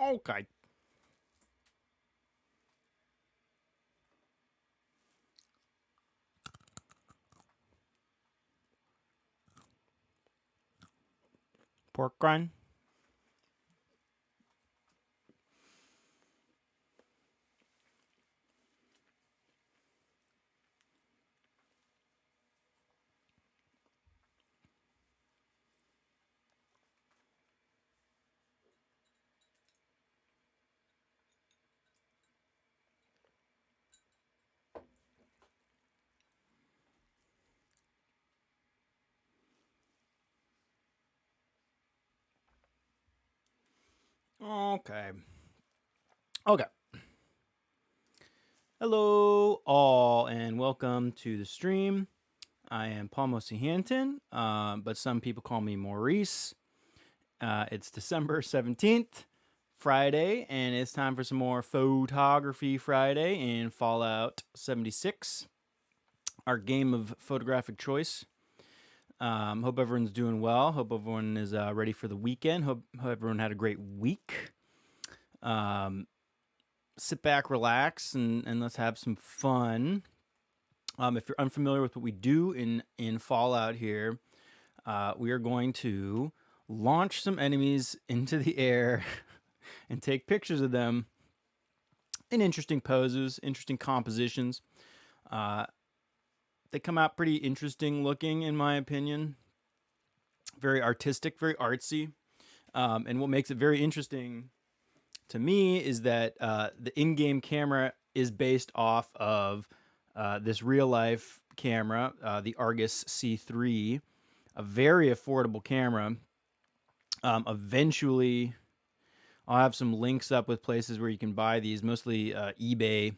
Okay. Pork rind. Okay. Okay. Hello, all, and welcome to the stream. I am Paul Mosihanton, but some people call me Maurice. It's December 17th, Friday, and it's time for some more Photography Friday in Fallout 76, our game of photographic choice. Hope everyone's doing well. Hope everyone is ready for the weekend. Hope everyone had a great week. Sit back, relax, and let's have some fun. If you're unfamiliar with what we do in Fallout here, we are going to launch some enemies into the air and take pictures of them in interesting poses, interesting compositions. They come out pretty interesting looking, in my opinion. Very artistic, very artsy. And what makes it very interesting to me is that the in-game camera is based off of this real-life camera, the Argus C3, a very affordable camera. Eventually, I'll have some links up with places where you can buy these, mostly eBay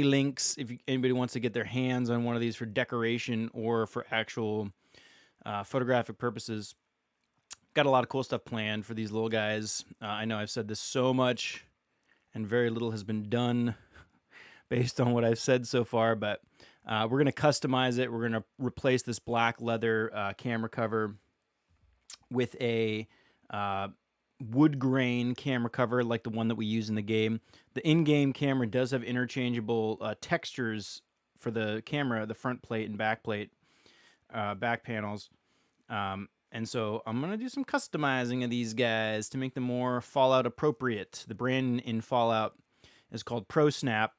links if anybody wants to get their hands on one of these for decoration or for actual photographic purposes. Got a lot of cool stuff planned for these little guys. I know I've said this so much and very little has been done based on what I've said so far, but we're going to customize it. We're going to replace this black leather camera cover with a wood grain camera cover like the one that we use in the game. The in-game camera does have interchangeable textures for the camera, the front plate and back plate, back panels. And so I'm going to do some customizing of these guys to make them more Fallout appropriate. The brand in Fallout is called ProSnap.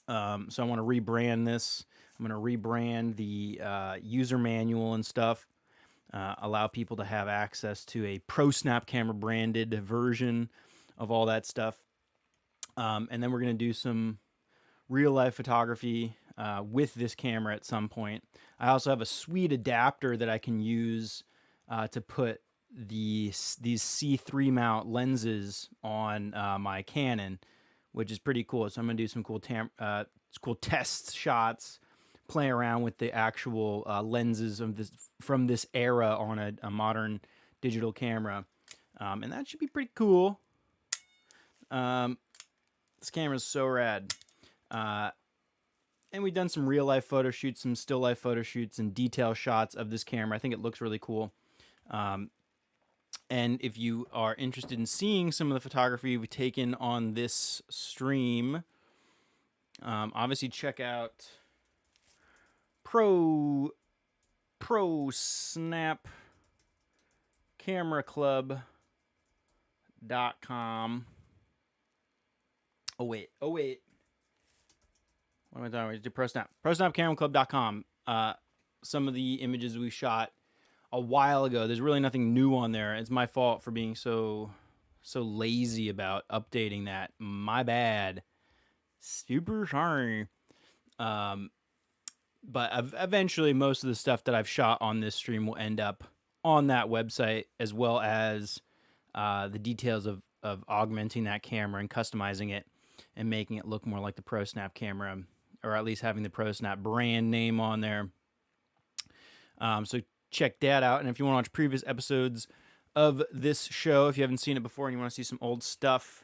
So I want to rebrand this. I'm going to rebrand the user manual and stuff. Allow people to have access to a ProSnap camera branded version of all that stuff. And then we're going to do some real life photography with this camera at some point. I also have a sweet adapter that I can use to put these C3 mount lenses on my Canon, which is pretty cool. So I'm gonna do some cool cool test shots, play around with the actual lenses of this from this era on a modern digital camera, and that should be pretty cool. This camera is so rad. And we've done some real life photo shoots, some still life photo shoots, and detail shots of this camera. I think it looks really cool. And if you are interested in seeing some of the photography we've taken on this stream, obviously check out ProSnapCameraClub.com. Oh wait. What am I talking about? ProSnap. ProSnapCameraClub.com. Some of the images we shot a while ago. There's really nothing new on there. It's my fault for being so lazy about updating that. My bad. Super sorry. But eventually, most of the stuff that I've shot on this stream will end up on that website, as well as the details of augmenting that camera and customizing it and making it look more like the ProSnap camera, or at least having the ProSnap brand name on there. So check that out. And if you want to watch previous episodes of this show, if you haven't seen it before and you want to see some old stuff,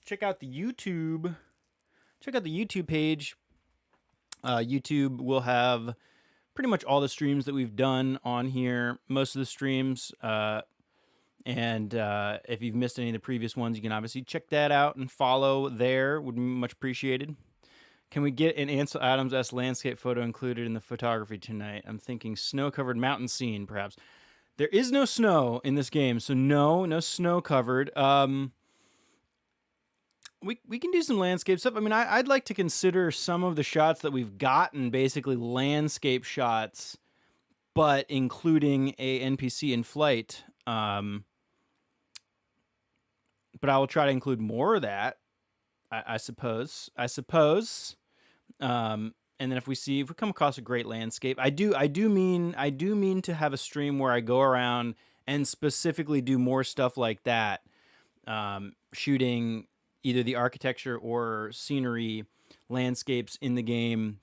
check out the YouTube. Check out the YouTube page. YouTube will have pretty much all the streams that we've done on here. Most of the streams, And if you've missed any of the previous ones, you can obviously check that out and follow there. Would be much appreciated. Can we get an Ansel Adams-esque landscape photo included in the photography tonight? I'm thinking snow-covered mountain scene, perhaps. There is no snow in this game, so no snow covered. We can do some landscape stuff. I mean, I'd like to consider some of the shots that we've gotten basically landscape shots, but including a NPC in flight. But I will try to include more of that. I suppose. And then if we come across a great landscape, I do mean to have a stream where I go around and specifically do more stuff like that, shooting either the architecture or scenery landscapes in the game.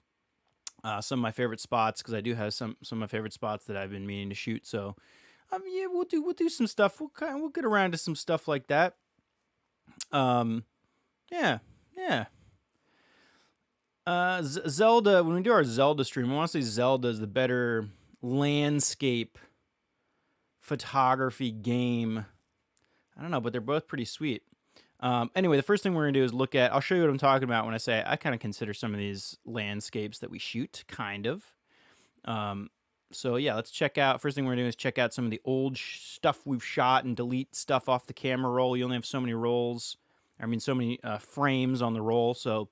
Some of my favorite spots, because I do have some of my favorite spots that I've been meaning to shoot. So, yeah, we'll do some stuff. We'll get around to some stuff like that. Yeah. Zelda. When we do our Zelda stream, I want to say Zelda is the better landscape photography game. I don't know, but they're both pretty sweet. Anyway, the first thing we're going to do is look at... I'll show you what I'm talking about when I say I kind of consider some of these landscapes that we shoot, kind of. So, yeah, let's check out... First thing we're going to do is check out some of the old stuff we've shot and delete stuff off the camera roll. You only have so many rolls. I mean, so many frames on the roll, so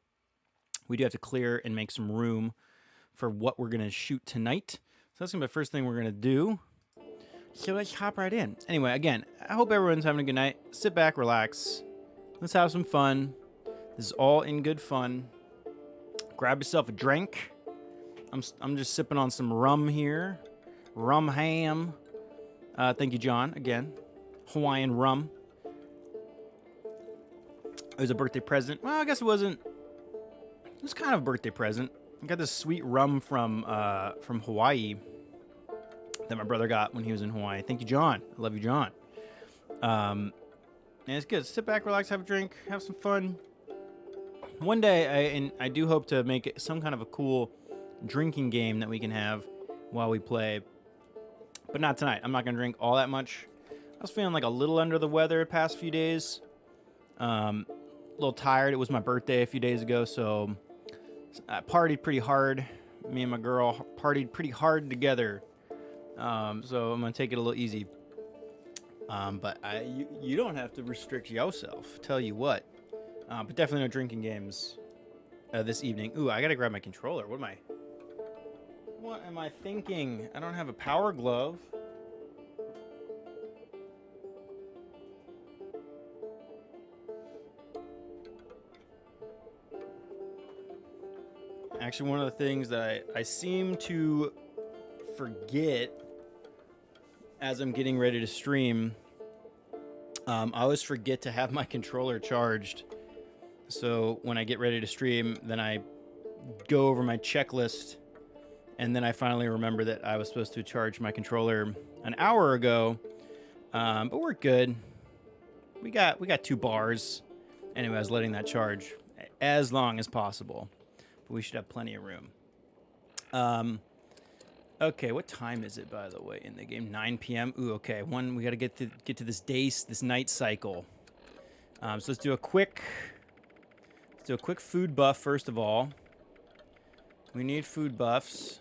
we do have to clear and make some room for what we're going to shoot tonight. So that's going to be the first thing we're going to do. So let's hop right in. Anyway, again, I hope everyone's having a good night. Sit back, relax. Let's have some fun. This is all in good fun. Grab yourself a drink. I'm just sipping on some rum here. Rum ham. Thank you, John, again. Hawaiian rum. It was a birthday present. Well, I guess it wasn't. It was kind of a birthday present. I got this sweet rum from Hawaii that my brother got when he was in Hawaii. Thank you, John. I love you, John. And it's good. Sit back, relax, have a drink, have some fun. One day, I do hope to make it some kind of a cool drinking game that we can have while we play. But not tonight. I'm not going to drink all that much. I was feeling like a little under the weather the past few days. A little tired. It was my birthday a few days ago, so I partied pretty hard. Me and my girl partied pretty hard together. So I'm going to take it a little easy. But you don't have to restrict yourself. Tell you what. But definitely no drinking games this evening. Ooh, I gotta grab my controller. What am I thinking? I don't have a power glove. Actually, one of the things that I seem to forget as I'm getting ready to stream, I always forget to have my controller charged. So when I get ready to stream, then I go over my checklist, and then I finally remember that I was supposed to charge my controller an hour ago. But we're good. We got 2 bars. Anyway, I was letting that charge as long as possible. But we should have plenty of room. Okay, what time is it, by the way, in the game? 9 p.m. Ooh, okay. We got to get to this night cycle. So let's do a quick food buff first of all. We need food buffs.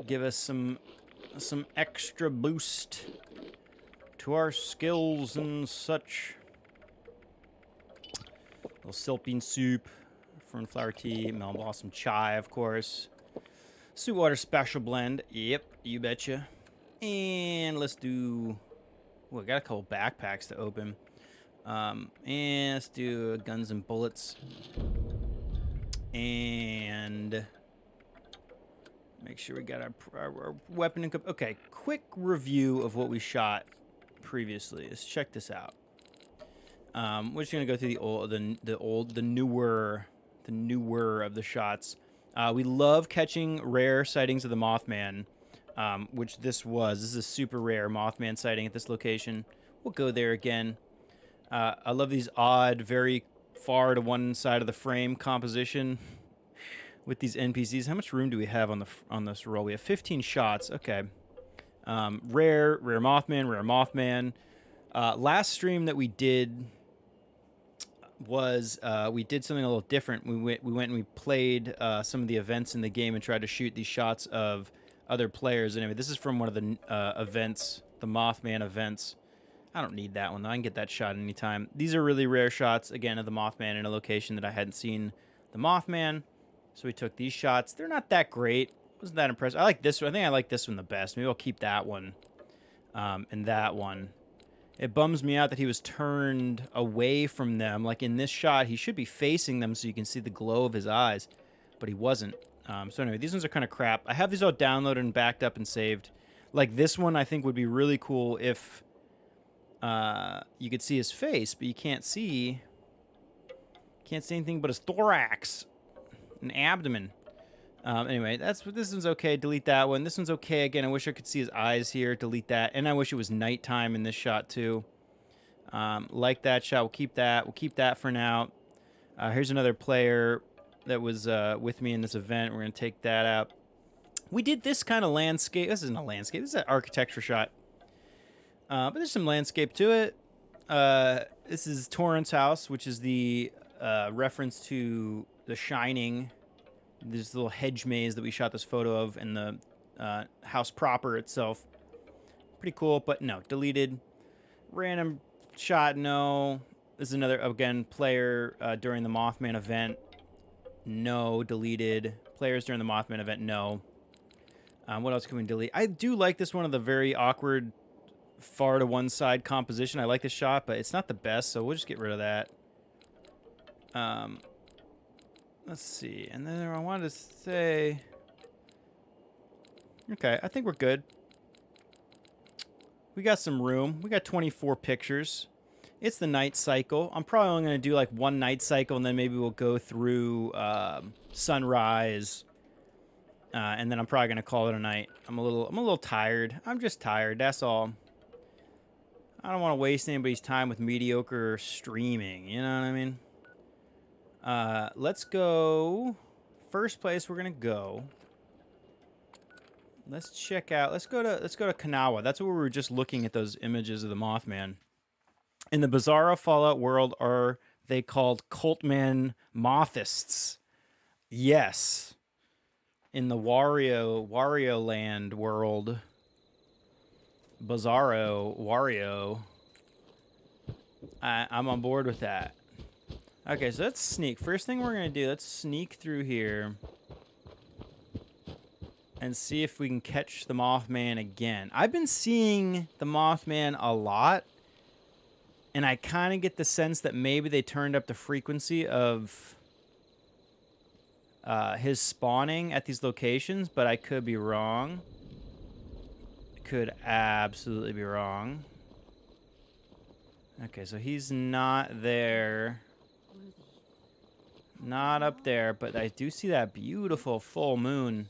Give us some extra boost to our skills and such. A little silpine soup, fern flower tea, melon blossom chai, of course. Sweetwater special blend. Yep, you betcha. And let's do... Oh, I got a couple backpacks to open. And let's do guns and bullets. And... make sure we got our weapon and... Okay, quick review of what we shot previously. Let's check this out. We're just gonna go through the newer of the shots. We love catching rare sightings of the Mothman, which this was. This is a super rare Mothman sighting at this location. We'll go there again. I love these odd, very far to one side of the frame composition with these NPCs. How much room do we have on this roll? We have 15 shots. Okay. Rare Mothman, rare Mothman. Last stream that we did was we did something a little different. We went and we played some of the events in the game and tried to shoot these shots of other players. Anyway, this is from one of the events, the Mothman events. I don't need that one though. I can get that shot anytime. These are really rare shots, again, of the Mothman in a location that I hadn't seen the Mothman. So we took these shots. They're not that great. Wasn't that impressive. I like this one. I think I like this one the best. Maybe I'll keep that one and that one. It bums me out that he was turned away from them. Like in this shot, he should be facing them so you can see the glow of his eyes, but he wasn't. So anyway, these ones are kind of crap. I have these all downloaded and backed up and saved. Like this one, I think would be really cool if you could see his face, but you can't see anything but his thorax and abdomen. Anyway, this one's okay. Delete that one. This one's okay. Again, I wish I could see his eyes here. Delete that. And I wish it was nighttime in this shot too. Like that shot. We'll keep that. We'll keep that for now. Here's another player that was with me in this event. We're going to take that out. We did this kind of landscape. This isn't a landscape. This is an architecture shot. But there's some landscape to it. This is Torrance House, which is the reference to The Shining. This little hedge maze that we shot this photo of, and the house proper itself. Pretty cool, but no, deleted. Random shot, no. This is another, again, player during the Mothman event. No, deleted. Players during the Mothman event, no. What else can we delete? I do like this one of the very awkward far to one side composition. I like this shot, but it's not the best, so we'll just get rid of that. Let's see. And then I wanted to say... Okay, I think we're good. We got some room. We got 24 pictures. It's the night cycle. I'm probably only going to do like one night cycle, and then maybe we'll go through sunrise. And then I'm probably going to call it a night. I'm a little tired. I'm just tired. That's all. I don't want to waste anybody's time with mediocre streaming. You know what I mean? Let's go. First place we're gonna go. Let's check out. Let's go to Kanawha. That's where we were just looking at those images of the Mothman. In the Bizarro Fallout world, are they called Cultman Mothists? Yes. In the Wario Land world, Bizarro Wario. I'm on board with that. Okay, so let's sneak. First thing we're going to do, let's sneak through here and see if we can catch the Mothman again. I've been seeing the Mothman a lot, and I kind of get the sense that maybe they turned up the frequency of his spawning at these locations, but I could be wrong. Could absolutely be wrong. Okay, so he's not there. Not up there, but I do see that beautiful full moon.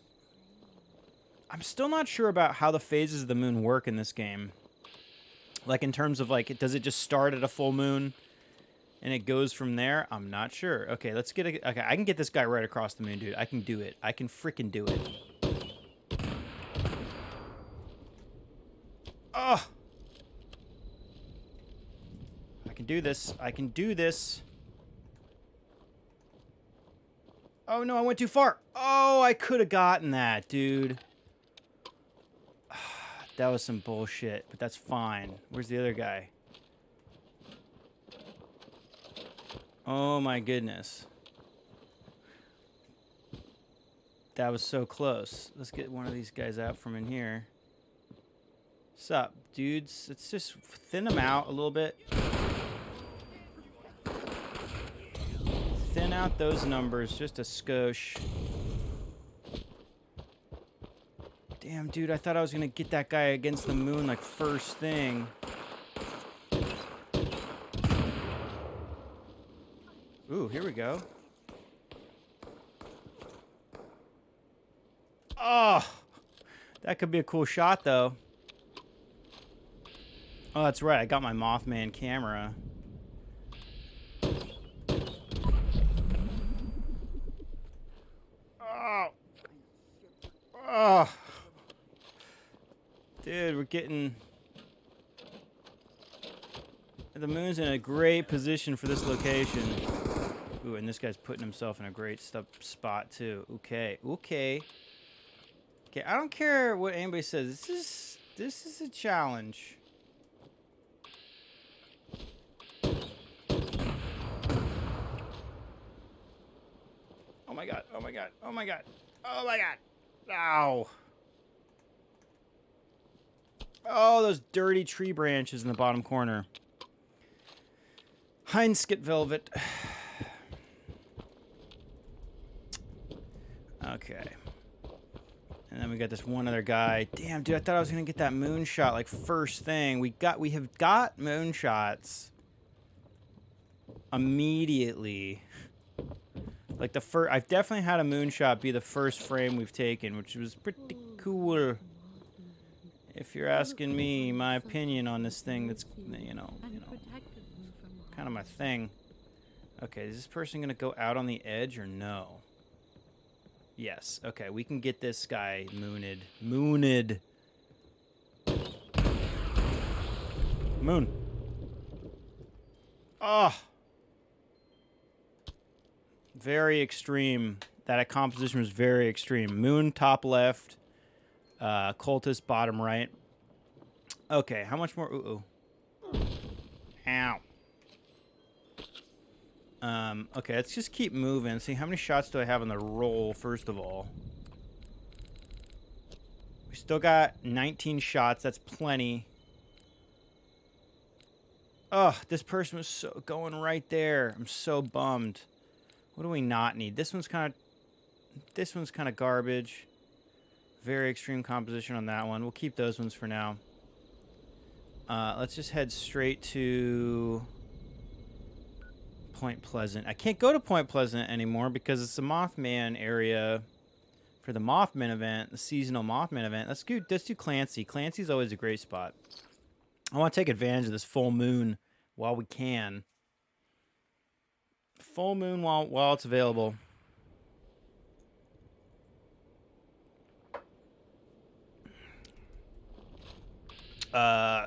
I'm still not sure about how the phases of the moon work in this game. Like in terms of like, does it just start at a full moon and it goes from there? I'm not sure. Okay, let's get a... Okay, I can get this guy right across the moon, dude. I can do it. I can freaking do it. Oh! I can do this. I can do this. Oh, no, I went too far. Oh, I could have gotten that, dude. That was some bullshit, but that's fine. Where's the other guy? Oh, my goodness. That was so close. Let's get one of these guys out from in here. Sup, dudes? Let's just thin them out a little bit. Thin out those numbers just a skosh. Damn, dude, I thought I was gonna get that guy against the moon like first thing. Ooh, here we go. Oh, that could be a cool shot, though. Oh, that's right. I got my Mothman camera. Oh. Oh. Dude, we're getting... The moon's in a great position for this location. Ooh, and this guy's putting himself in a great spot, too. Okay, okay. Okay, I don't care what anybody says. This is a challenge. Oh my god, oh my god, oh my god, oh my god. Ow. Oh, those dirty tree branches in the bottom corner. Heinskit velvet. Okay. And then we got this one other guy. Damn, dude, I thought I was gonna get that moonshot like first thing. We have got moonshots immediately. Like the first, I've definitely had a moonshot be the first frame we've taken, which was pretty cool. If you're asking me my opinion on this thing, that's you know, kind of my thing. Okay, is this person gonna go out on the edge or no? Yes. Okay, we can get this guy mooned. Mooned. Moon. Oh. Very extreme. That composition was very extreme. Moon top left. Cultist bottom right. Okay, how much more? Ooh. Ow. Okay, let's just keep moving. See, how many shots do I have on the roll, first of all? We still got 19 shots. That's plenty. Ugh, this person was so going right there. I'm so bummed. What do we not need? This one's kind of garbage. Very extreme composition on that one. We'll keep those ones for now. Let's just head straight to Point Pleasant. I can't go to Point Pleasant anymore because it's the Mothman area for the Mothman event, the seasonal Mothman event. Let's do Clancy. Clancy's always a great spot. I want to take advantage of this full moon while we can. Full moon while it's available.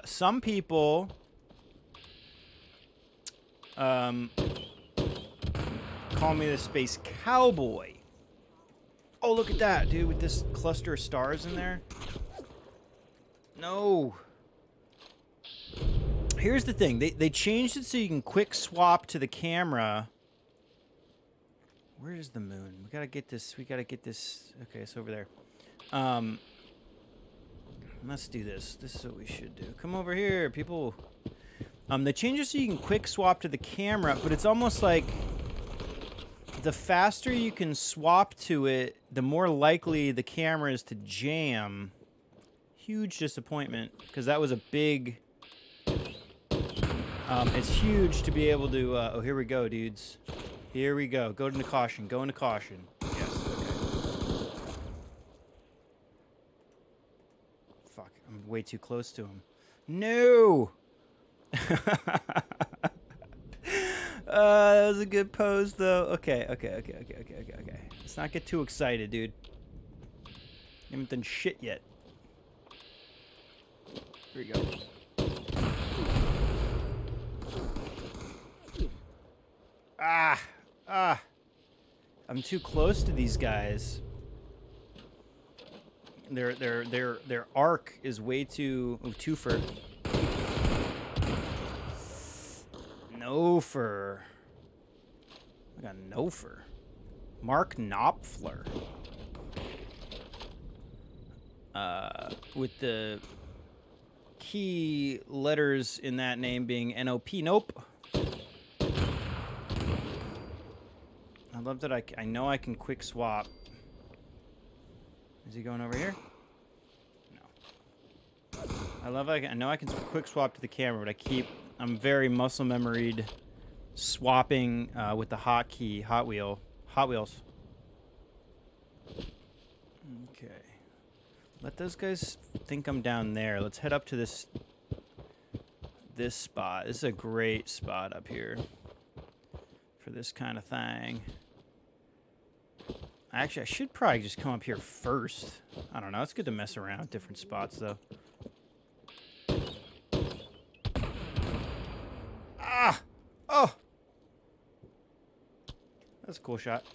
Some people call me the space cowboy. Oh, look at that, dude, with this cluster of stars in there. No. Here's the thing. They changed it so you can quick swap to the camera. Where is the moon? We gotta get this. Okay, it's over there. Let's do this. This is what we should do. Come over here, people. They changed it so you can quick swap to the camera, but it's almost like the faster you can swap to it, the more likely the camera is to jam. Huge disappointment, because that was a big... it's huge to be able to... oh, here we go, dudes. Here we go. Go into caution. Go into caution. Yes, okay. Fuck, I'm way too close to him. No! That was a good pose, though. Okay. Let's not get too excited, dude. You haven't done shit yet. Here we go. I'm too close to these guys. Their arc is way too... Oh, twofer. Nofer. I got Nofer. Mark Knopfler. With the key letters in that name being N-O-P. Nope. I love that I know I can quick swap. Is he going over here? No. I know I can quick swap to the camera, but I'm very muscle memoried swapping with the hotkey, Hot Wheels. Okay. Let those guys think I'm down there. Let's head up to this spot. This is a great spot up here for this kind of thing. Actually, I should probably just come up here first. I don't know. It's good to mess around with different spots, though. Ah! Oh! That's a cool shot.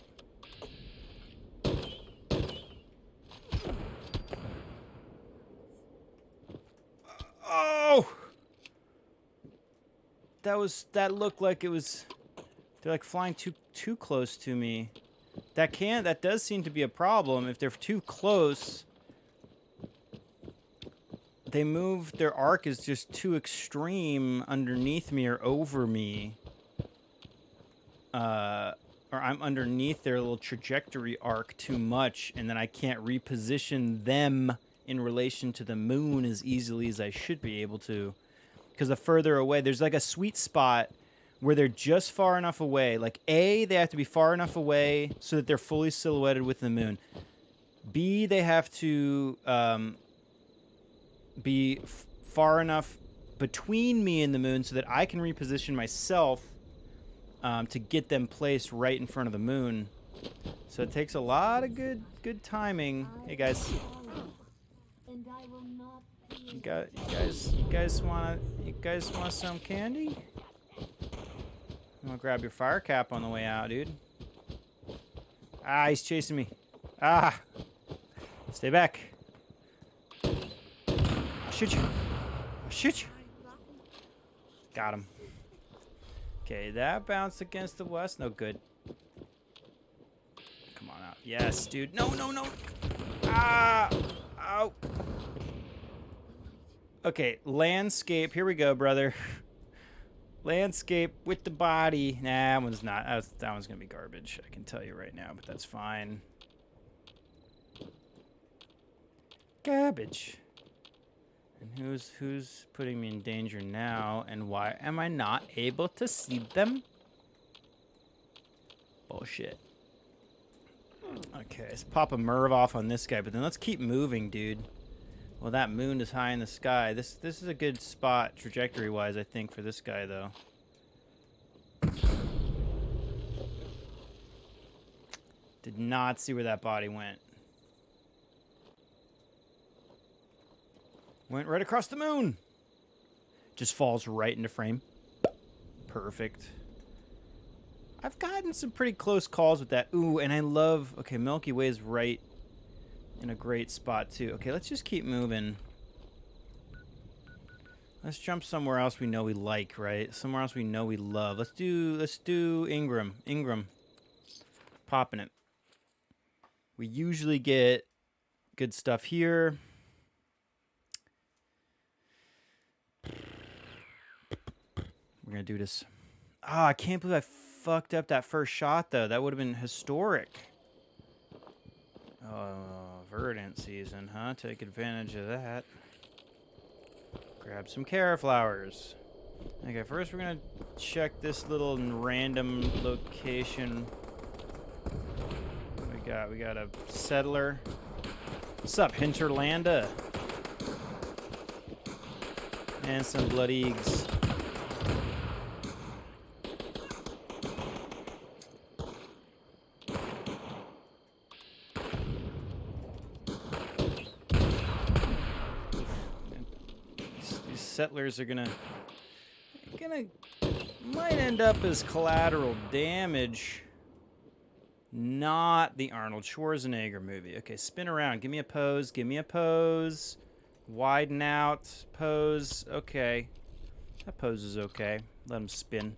Oh! That looked like it was, they're like flying too close to me. That does seem to be a problem. If they're too close, they move, their arc is just too extreme underneath me or over me. Or I'm underneath their little trajectory arc too much, and then I can't reposition them in relation to the moon as easily as I should be able to. Because the further away, there's like a sweet spot where they're just far enough away. Like A, they have to be far enough away so that they're fully silhouetted with the moon. B, they have to be far enough between me and the moon so that I can reposition myself to get them placed right in front of the moon. So it takes a lot of good timing. Hey guys, you guys want some candy? I'm gonna grab your fire cap on the way out, dude. Ah, he's chasing me. Ah, stay back. I'll shoot you. I'll shoot you. Got him. Okay, that bounced against the west. No good. Come on out. Yes, dude. No, no, no. Ah! Ow. Okay, landscape. Here we go, brother. Landscape with the body. Nah, that one's not. That one's going to be garbage. I can tell you right now, but that's fine. Garbage. And who's putting me in danger now, and why am I not able to see them? Bullshit. Okay, let's pop a Merv off on this guy, but then let's keep moving, dude. Well, that moon is high in the sky. This is a good spot, trajectory-wise, I think, for this guy, though. Did not see where that body went. Went right across the moon. Just falls right into frame. Perfect. I've gotten some pretty close calls with that. Ooh, and I love... Okay, Milky Way's right in a great spot, too. Okay, let's just keep moving. Let's jump somewhere else we know we like, right? Somewhere else we know we love. Let's do Ingram. Ingram. Popping it. We usually get good stuff here. We're going to do this. Oh, I can't believe I fucked up that first shot, though. That would have been historic. Oh, verdant season, huh? Take advantage of that. Grab some carrot flowers. Okay, first we're going to check this little random location. What we got? We got a settler. What's up, Hinterlanda? And some blood eggs. Settlers are might end up as collateral damage. Not the Arnold Schwarzenegger movie. Okay, spin around. Give me a pose. Give me a pose. Widen out. Pose. Okay. That pose is okay. Let him spin.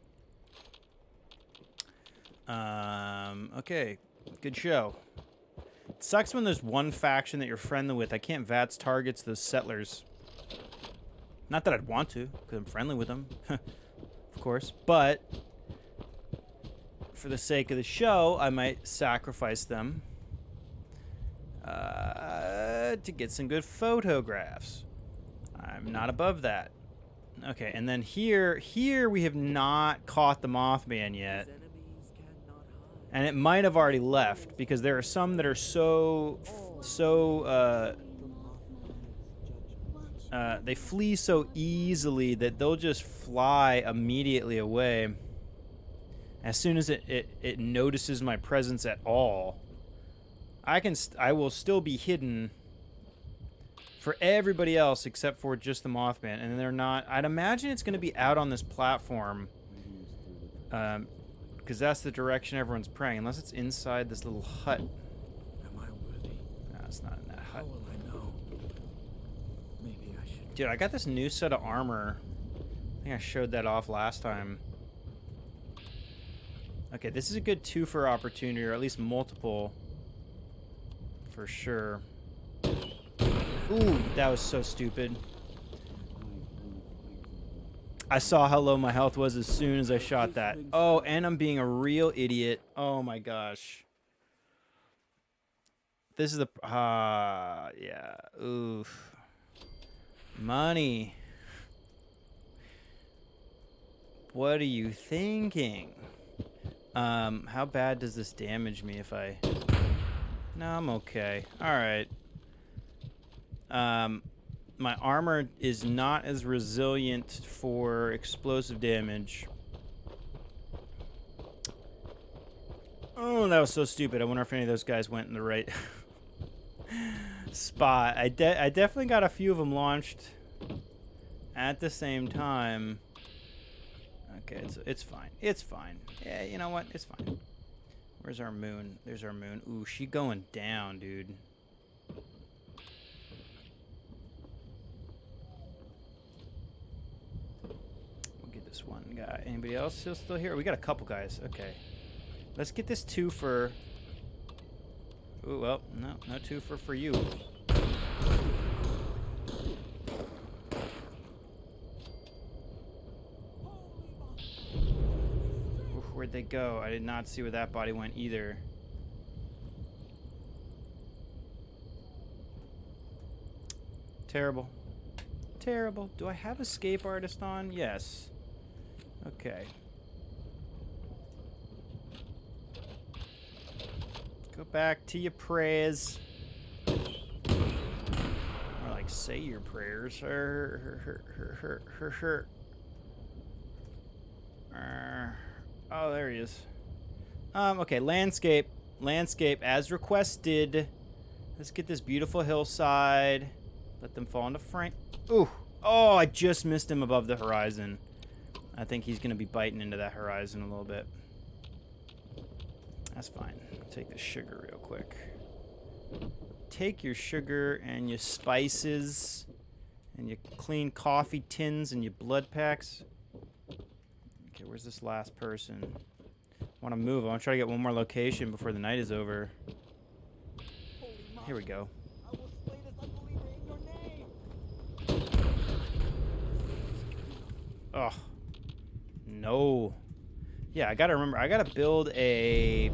Okay. Good show. It sucks when there's one faction that you're friendly with. I can't VATS targets those settlers. Not that I'd want to, because I'm friendly with them, of course. But for the sake of the show, I might sacrifice them to get some good photographs. I'm not above that. Okay, and then here we have not caught the Mothman yet. And it might have already left, because there are some that are they flee so easily that they'll just fly immediately away. As soon as it notices my presence at all, I will still be hidden for everybody else except for just the Mothman. And they're not... I'd imagine it's going to be out on this platform Because that's the direction everyone's praying, unless it's inside this little hut. Am I worthy? No, it's not in that How hut. will I know? Maybe I should. Dude, I got this new set of armor. I think I showed that off last time. Okay, this is a good two-for opportunity, or at least multiple. For sure. Ooh, that was so stupid. I saw how low my health was as soon as I shot that. Oh, and I'm being a real idiot. Oh my gosh. This is the... yeah. Oof. Money. What are you thinking? How bad does this damage me if I... No, I'm okay. Alright. My armor is not as resilient for explosive damage. Oh, that was so stupid. I wonder if any of those guys went in the right spot. I definitely got a few of them launched at the same time. Okay, it's fine. It's fine. Yeah, you know what? It's fine. Where's our moon? There's our moon. Ooh, she going down, dude. We'll get this one guy. Anybody else still here? We got a couple guys. Okay. Let's get this twofer. Ooh, well, no twofer for you. Where'd they go? I did not see where that body went either. Terrible. Terrible. Do I have escape artist on? Yes. Okay. Go back to your prayers. Or like say your prayers. Oh, there he is. Okay, landscape. Landscape as requested. Let's get this beautiful hillside. Let them fall into frame. Ooh. Oh, I just missed him above the horizon. I think he's going to be biting into that horizon a little bit. That's fine. Take the sugar real quick. Take your sugar and your spices and your clean coffee tins and your blood packs. Okay, where's this last person? I want to move. I want to try to get one more location before the night is over. Here we go. I will slay this unbeliever in your name. Oh. No. Yeah, I gotta remember. I gotta build a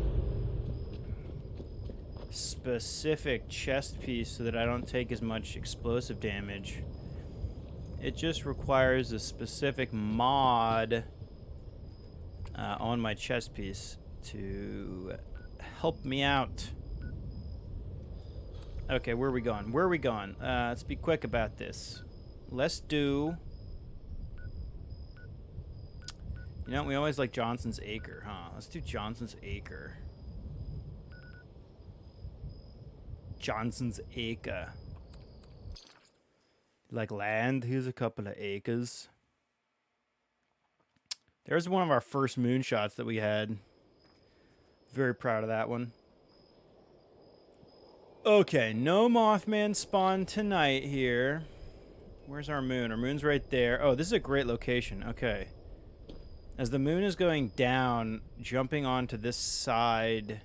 specific chest piece so that I don't take as much explosive damage. It just requires a specific mod on my chest piece to help me out. Okay, where are we going? Where are we going? Let's be quick about this. Let's do... You know, we always like Johnson's Acre, huh? Let's do Johnson's Acre. Johnson's Acre. Like land? Here's a couple of acres. There's one of our first moonshots that we had. Very proud of that one. Okay, no Mothman spawn tonight here. Where's our moon? Our moon's right there. Oh, this is a great location. Okay. As the moon is going down, jumping onto this side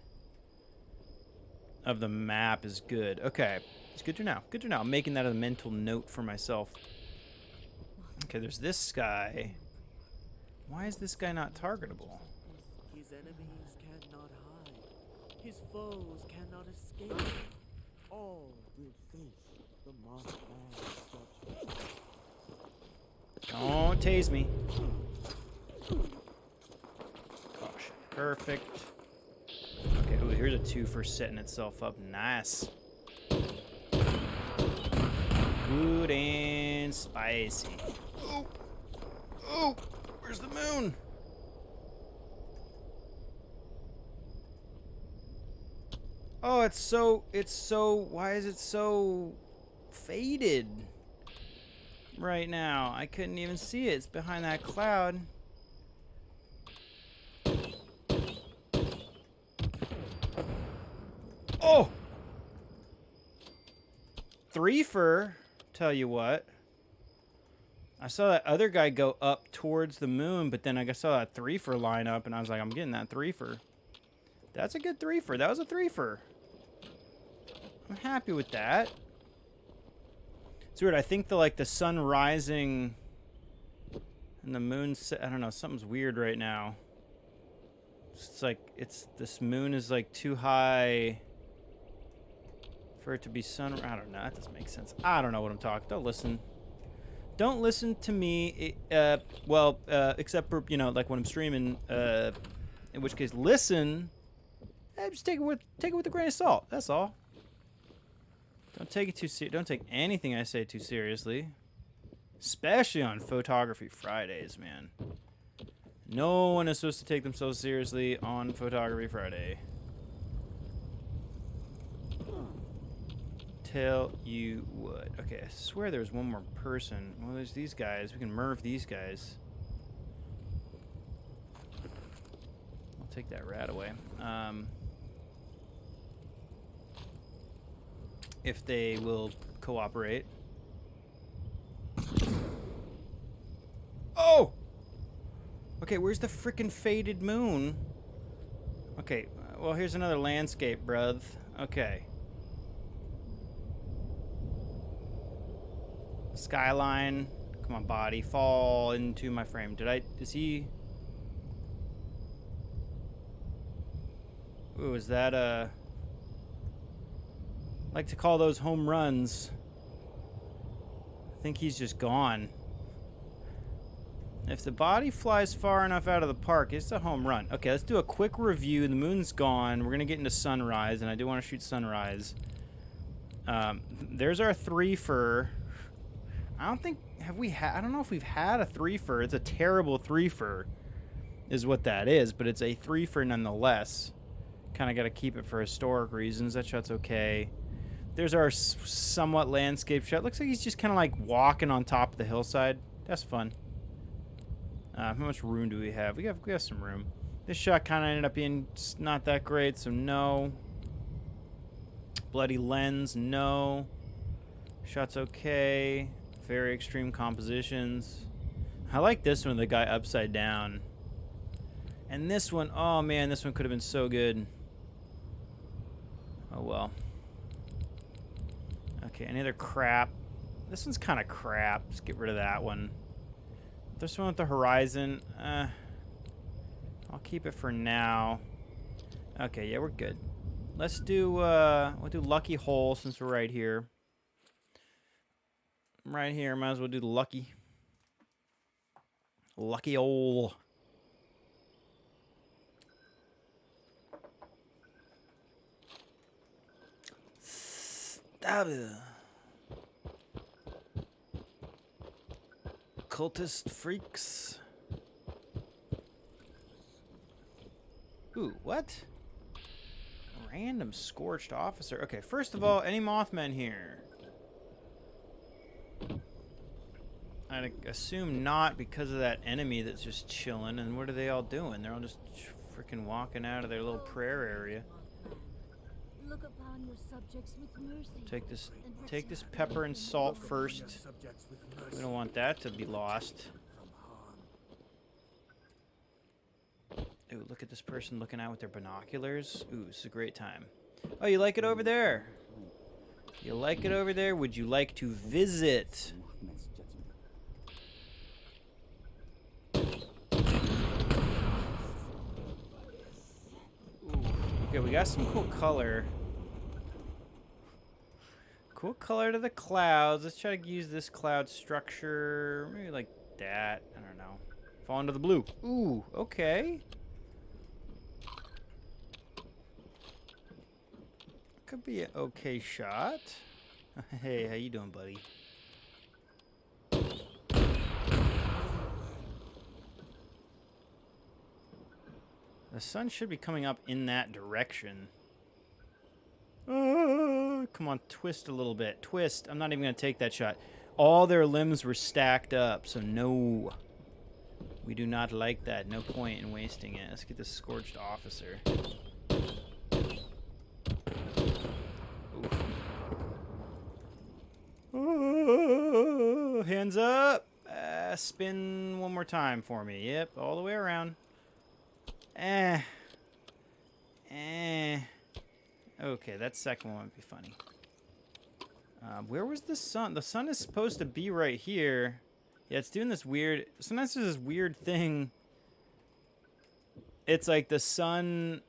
of the map is good. Okay. It's good to know. Good to know. I'm making that a mental note for myself. Okay, there's this guy. Why is this guy not targetable? His enemies cannot hide. His foes cannot escape. All will face the Mothman's judgment. Don't tase me. Gosh, perfect. Okay, ooh, here's a 2 for setting itself up. Nice. Good and spicy. Oh, oh, where's the moon? Oh, it's so, why is it so faded right now? I couldn't even see it. It's behind that cloud. Oh! Threefer, tell you what. I saw that other guy go up towards the moon, but then I saw that threefer line up, and I was like, I'm getting that threefer. That's a good threefer. That was a threefer. I'm happy with that. It's weird. I think the sun rising and the moon set, I don't know, something's weird right now. It's like this moon is like too high for it to be sun. I don't know. That doesn't make sense. I don't know what I'm talking. Don't listen. Don't listen to me. Except for, you know, like when I'm streaming. In which case, listen. Just take it with a grain of salt. That's all. Don't take it too don't take anything I say too seriously. Especially on Photography Fridays, man. No one is supposed to take themselves seriously on Photography Friday. Tell you what. Okay, I swear there was one more person. Well, there's these guys. We can murv these guys. I'll take that rat away. If they will cooperate. Oh! Okay, where's the frickin' faded moon? Okay, well, here's another landscape, bruv. Okay. Skyline. Come on, body. Fall into my frame. Is he... Ooh, is that a... I like to call those home runs. I think he's just gone. If the body flies far enough out of the park, it's a home run. Okay, let's do a quick review. The moon's gone. We're going to get into sunrise, and I do want to shoot sunrise. There's our threefer. I don't think... I don't know if we've had a threefer. It's a terrible threefer, is what that is, but it's a threefer nonetheless. Kind of got to keep it for historic reasons. That shot's okay. There's our somewhat landscape shot. Looks like he's just kind of like walking on top of the hillside. That's fun. How much room do we have? We have some room. This shot kind of ended up being not that great, so no. Bloody lens, no. Shot's okay. Very extreme compositions. I like this one, the guy upside down. And this one, oh man, this one could have been so good. Oh well. Okay, any other crap? This one's kind of crap. Let's get rid of that one. This one with the horizon, I'll keep it for now. Okay, yeah, we're good. Let's do, we'll do Lucky Hole since we're right here. Right here, might as well do the Lucky. Lucky Hole. Stab it. Cultist freaks. Ooh, what? Random scorched officer. Okay, first of all, any Mothmen here? I'd assume not because of that enemy that's just chilling. And what are they all doing? They're all just freaking walking out of their little prayer area. Look upon your subjects with mercy. Take this pepper and salt first. We don't want that to be lost. Ooh, look at this person looking out with their binoculars. Ooh, this is a great time. Oh, you like it over there? You like it over there? Would you like to visit? Ooh, okay, we got some cool color. Cool color to the clouds. Let's try to use this cloud structure. Maybe like that. I don't know. Fall into the blue. Ooh, okay. Could be an okay shot. Hey, how you doing, buddy? The sun should be coming up in that direction. Come on, twist a little bit. Twist. I'm not even going to take that shot. All their limbs were stacked up, so no. We do not like that. No point in wasting it. Let's get this scorched officer. hands up. Spin one more time for me. Yep, all the way around. Okay, that second one would be funny. Where was the sun? The sun is supposed to be right here. Yeah, it's doing this weird... Sometimes there's this weird thing. It's like the sun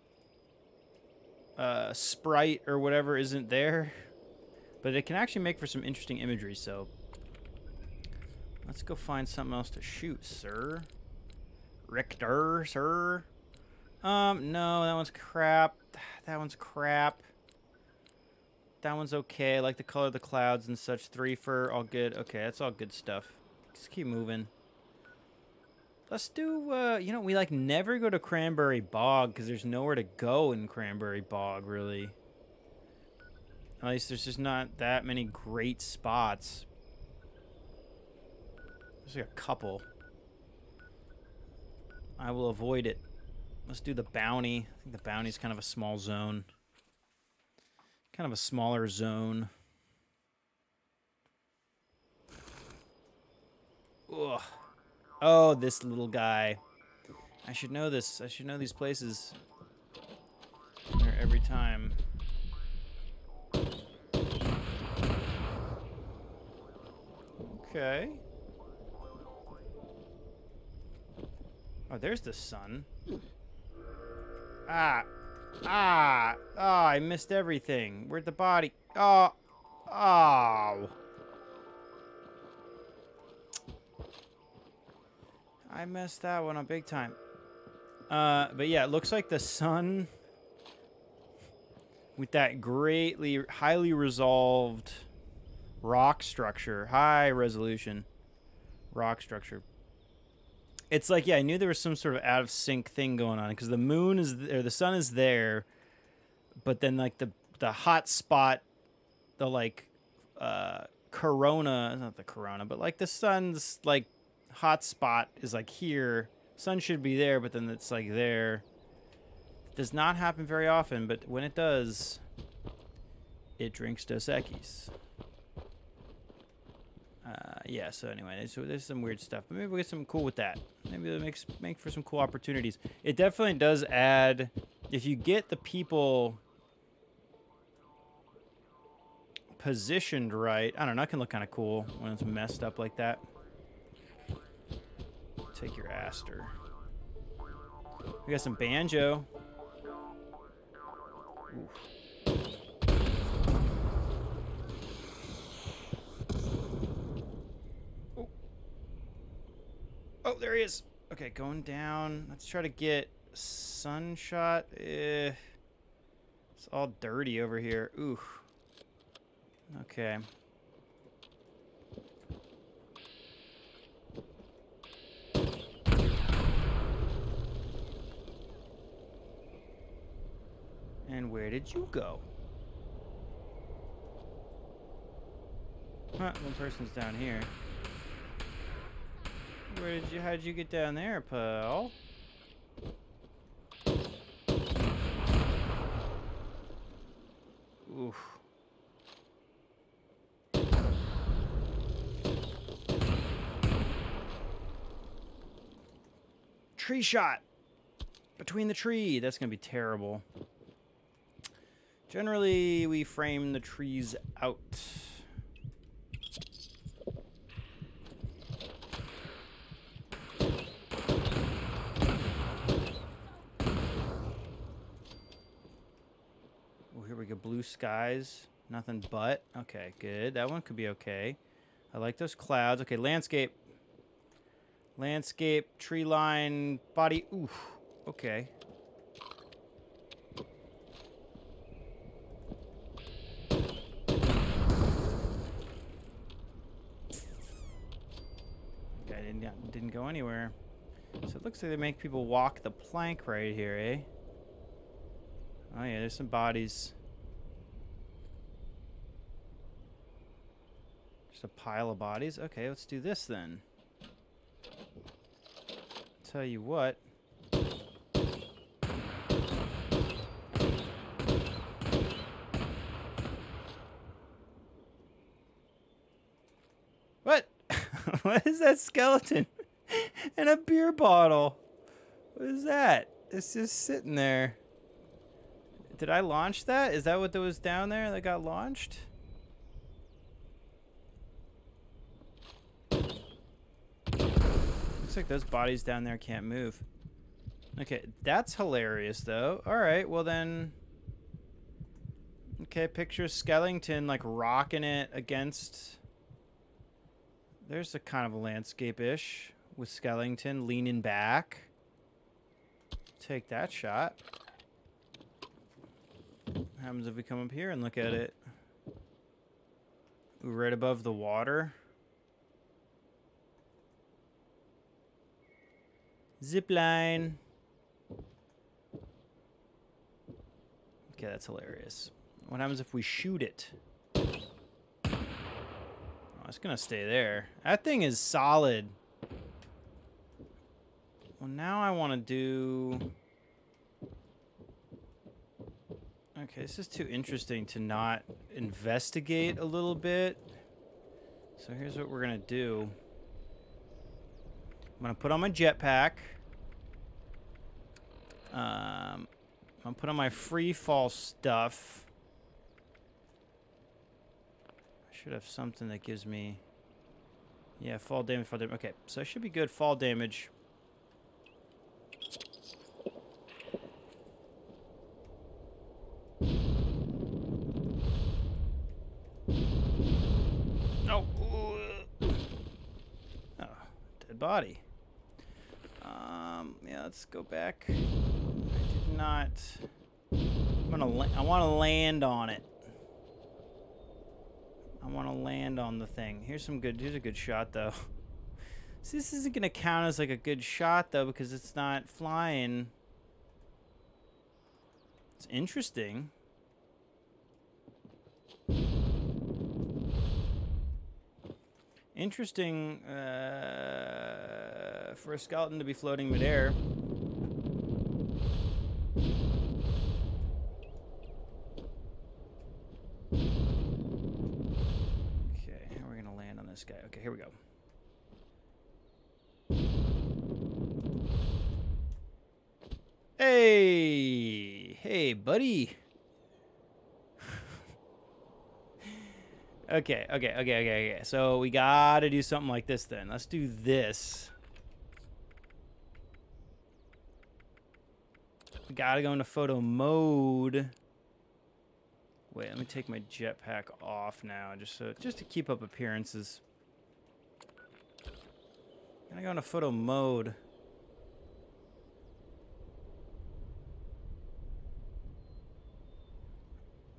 sprite or whatever isn't there. But it can actually make for some interesting imagery, so... Let's go find something else to shoot, sir. Richter, sir. No, that one's crap. That one's crap. That one's okay. I like the color of the clouds and such. 3 for all good. Okay, that's all good stuff. Let's keep moving. Let's do, you know, we like never go to Cranberry Bog because there's nowhere to go in Cranberry Bog, really. At least there's just not that many great spots. There's like a couple. I will avoid it. Let's do the bounty. I think the bounty's kind of a small zone. Kind of a smaller zone. Ugh. Oh, this little guy. I should know this. I should know these places. There every time. Okay. Oh, there's the sun. Ah. Ah. Oh, I missed everything. Where'd the body? Oh. Oh. I messed that one up big time. But yeah, it looks like the sun with that greatly, highly resolved rock structure, high resolution rock structure. It's like, yeah, I knew there was some sort of out of sync thing going on because the moon is there, the sun is there, but then like the hot spot, the like corona, not the corona, but like the sun's like hot spot is like here. Sun should be there, but then it's like there. Does not happen very often, but when it does, it drinks Dos Equis. Yeah, so anyway, there's some weird stuff, but maybe we'll get something cool with that. Maybe it'll make for some cool opportunities. It definitely does add, if you get the people positioned right, I don't know, it can look kind of cool when it's messed up like that. Take your aster. We got some banjo. Ooh. Oh, there he is. Okay, going down. Let's try to get sun shot. It's all dirty over here. Ooh. Okay. And where did you go? Huh, one person's down here. How'd you get down there, pal? Oof. Tree shot! Between the tree. That's gonna be terrible. Generally, we frame the trees out. Oh, here we go. Blue skies. Nothing but. Okay, good. That one could be okay. I like those clouds. Okay, landscape. Landscape, tree line, body. Oof. Okay. Didn't go anywhere. So it looks like they make people walk the plank right here, eh? Oh yeah, there's some bodies. Just a pile of bodies. Okay, let's do this then. Tell you what. What? What is that skeleton? And a beer bottle. What is that? It's just sitting there. Did I launch that? Is that what was down there that got launched? Looks like those bodies down there can't move. Okay, that's hilarious though. Alright, well then... Okay, picture skeleton like rocking it against... There's a kind of a landscape-ish with skeleton leaning back. Take that shot. What happens if we come up here and look at it? Ooh, right above the water. Zip line. Okay, that's hilarious. What happens if we shoot it? Oh, it's gonna stay there. That thing is solid. Well, now I want to do... Okay, this is too interesting to not investigate a little bit. So here's what we're gonna do. I'm gonna put on my jetpack. I'm gonna put on my free fall stuff. I should have something that gives me... Yeah, fall damage, fall damage. Okay, so I should be good fall damage. Body. Yeah, let's go back. I did not... I want to land on it. I want to land on the thing. Here's a good shot, though. See, this isn't going to count as, like, a good shot, though, because it's not flying. It's interesting. Interesting for a skeleton to be floating midair. Okay, how are we gonna land on this guy? Okay, here we go. Hey, buddy. Okay. So we gotta do something like this then. Let's do this. We gotta go into photo mode. Wait, let me take my jetpack off now, just to keep up appearances. Gotta go into photo mode.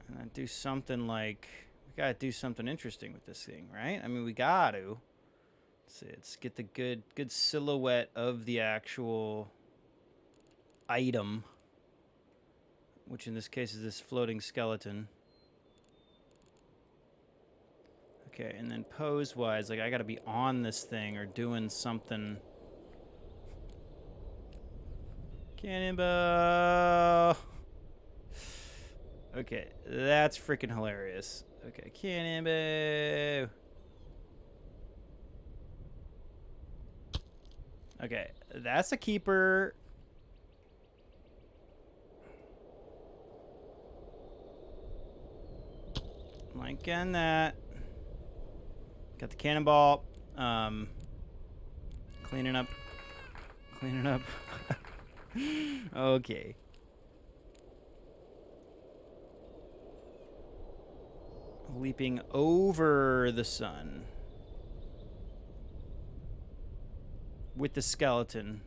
And then do something like... We gotta do something interesting with this thing, right? I mean, we gotta. Let's get the good silhouette of the actual item, which in this case is this floating skeleton. Okay, and then pose-wise, like I gotta be on this thing or doing something. Cannonball. Okay, that's freaking hilarious. Okay, cannonball. Okay, that's a keeper. Liking that. Got the cannonball. Cleaning up. Okay. Leaping over the sun. With the skeleton.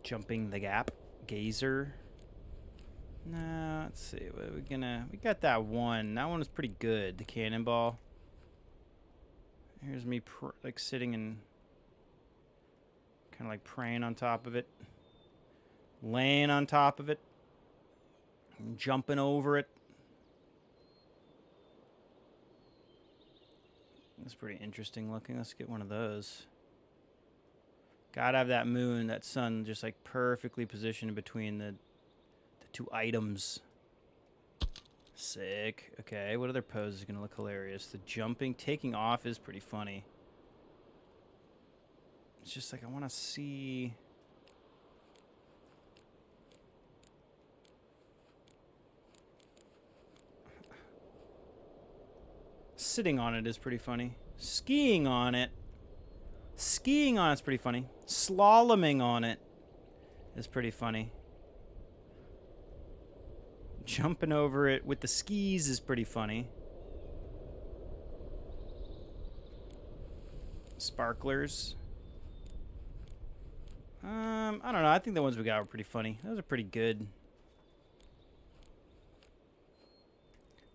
Jumping the gap. Gazer. No, let's see. What are we gonna... We got that one. That one was pretty good. The cannonball. Here's me like sitting and... Kind of like praying on top of it. Laying on top of it. Jumping over it. That's pretty interesting looking. Let's get one of those. Gotta have that moon, that sun, just like perfectly positioned between the two items. Sick. Okay, what other pose is going to look hilarious? The jumping, taking off is pretty funny. It's just like I want to see... Sitting on it is pretty funny. Skiing on it's pretty funny. Slaloming on it is pretty funny. Jumping over it with the skis is pretty funny. Sparklers. I don't know. I think the ones we got were pretty funny. Those are pretty good.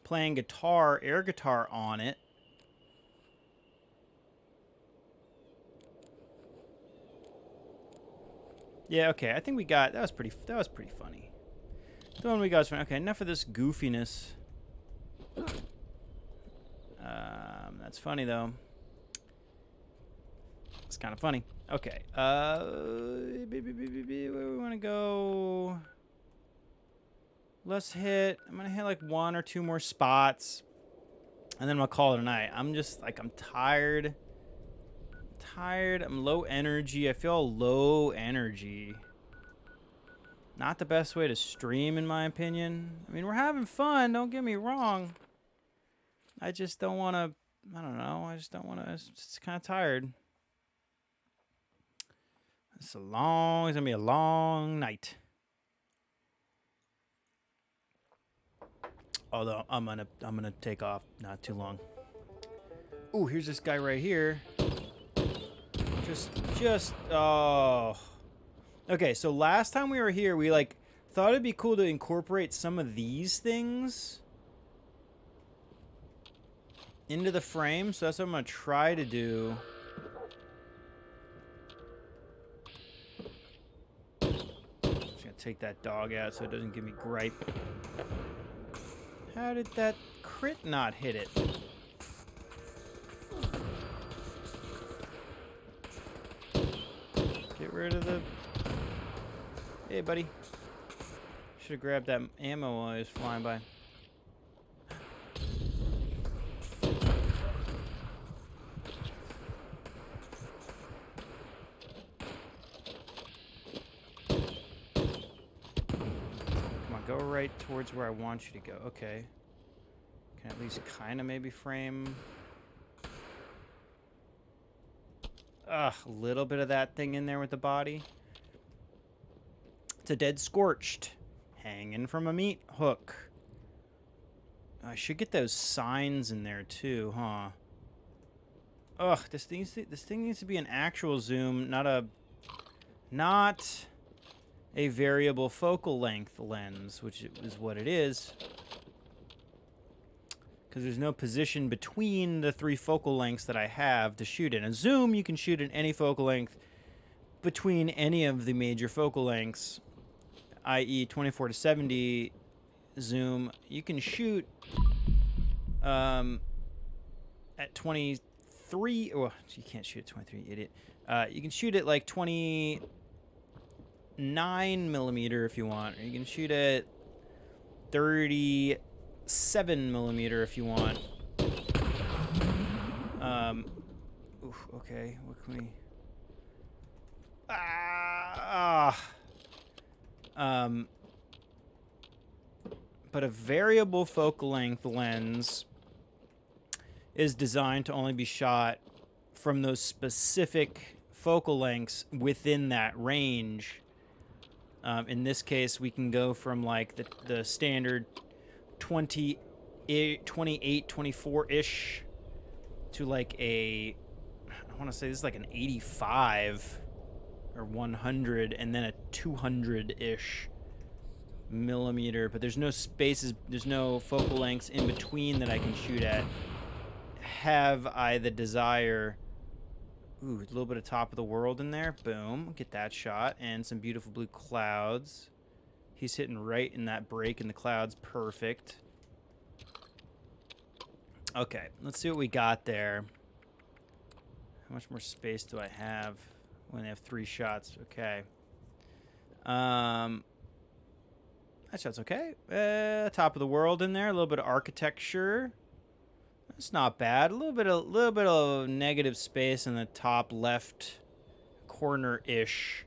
Playing guitar, air guitar on it. Yeah, okay. I think we got that was pretty funny. The one we got was funny. Okay, enough of this goofiness. That's funny though. It's kind of funny. Okay. Where we want to go? Let's hit. I'm gonna hit like 1 or 2 more spots, and then I'll call it a night. I'm just like I'm tired. I'm low energy. I feel low energy. Not the best way to stream, in my opinion. I mean, we're having fun. Don't get me wrong. I just don't want to. I don't know. I just don't want to. It's kind of tired. It's gonna be a long night. Although I'm gonna take off not too long. Ooh, here's this guy right here. Oh. Okay, so last time we were here, we like thought it'd be cool to incorporate some of these things into the frame, so that's what I'm gonna try to do. Just gonna take that dog out so it doesn't give me gripe. How did that crit not hit it? Get rid of the... Hey, buddy. Should have grabbed that ammo while I was flying by. Go right towards where I want you to go. Okay. Can at least kind of maybe frame... a little bit of that thing in there with the body. It's a dead scorched. Hanging from a meat hook. I should get those signs in there too, huh? Ugh, this thing needs to be an actual zoom, not a variable focal length lens, which is what it is. Because there's no position between the 3 focal lengths that I have to shoot in. A zoom, you can shoot in any focal length between any of the major focal lengths, i.e. 24 to 70 zoom. You can shoot at 23. Oh, you can't shoot at 23, idiot. You can shoot at like 29 millimeter if you want, or you can shoot at 37 millimeter if you want. Okay, what can we... But a variable focal length lens is designed to only be shot from those specific focal lengths within that range. In this case, we can go from like the standard 28, 24-ish to like I want to say this is like an 85 or 100, and then a 200-ish millimeter. But there's no spaces, there's no focal lengths in between that I can shoot at. Have I the desire... Ooh, a little bit of top of the world in there. Boom. Get that shot. And some beautiful blue clouds. He's hitting right in that break in the clouds. Perfect. Okay, let's see what we got there. How much more space do I have when I have 3 shots? Okay. I That shot's okay. Top of the world in there. A little bit of architecture. That's not bad. A little bit of negative space in the top left corner-ish.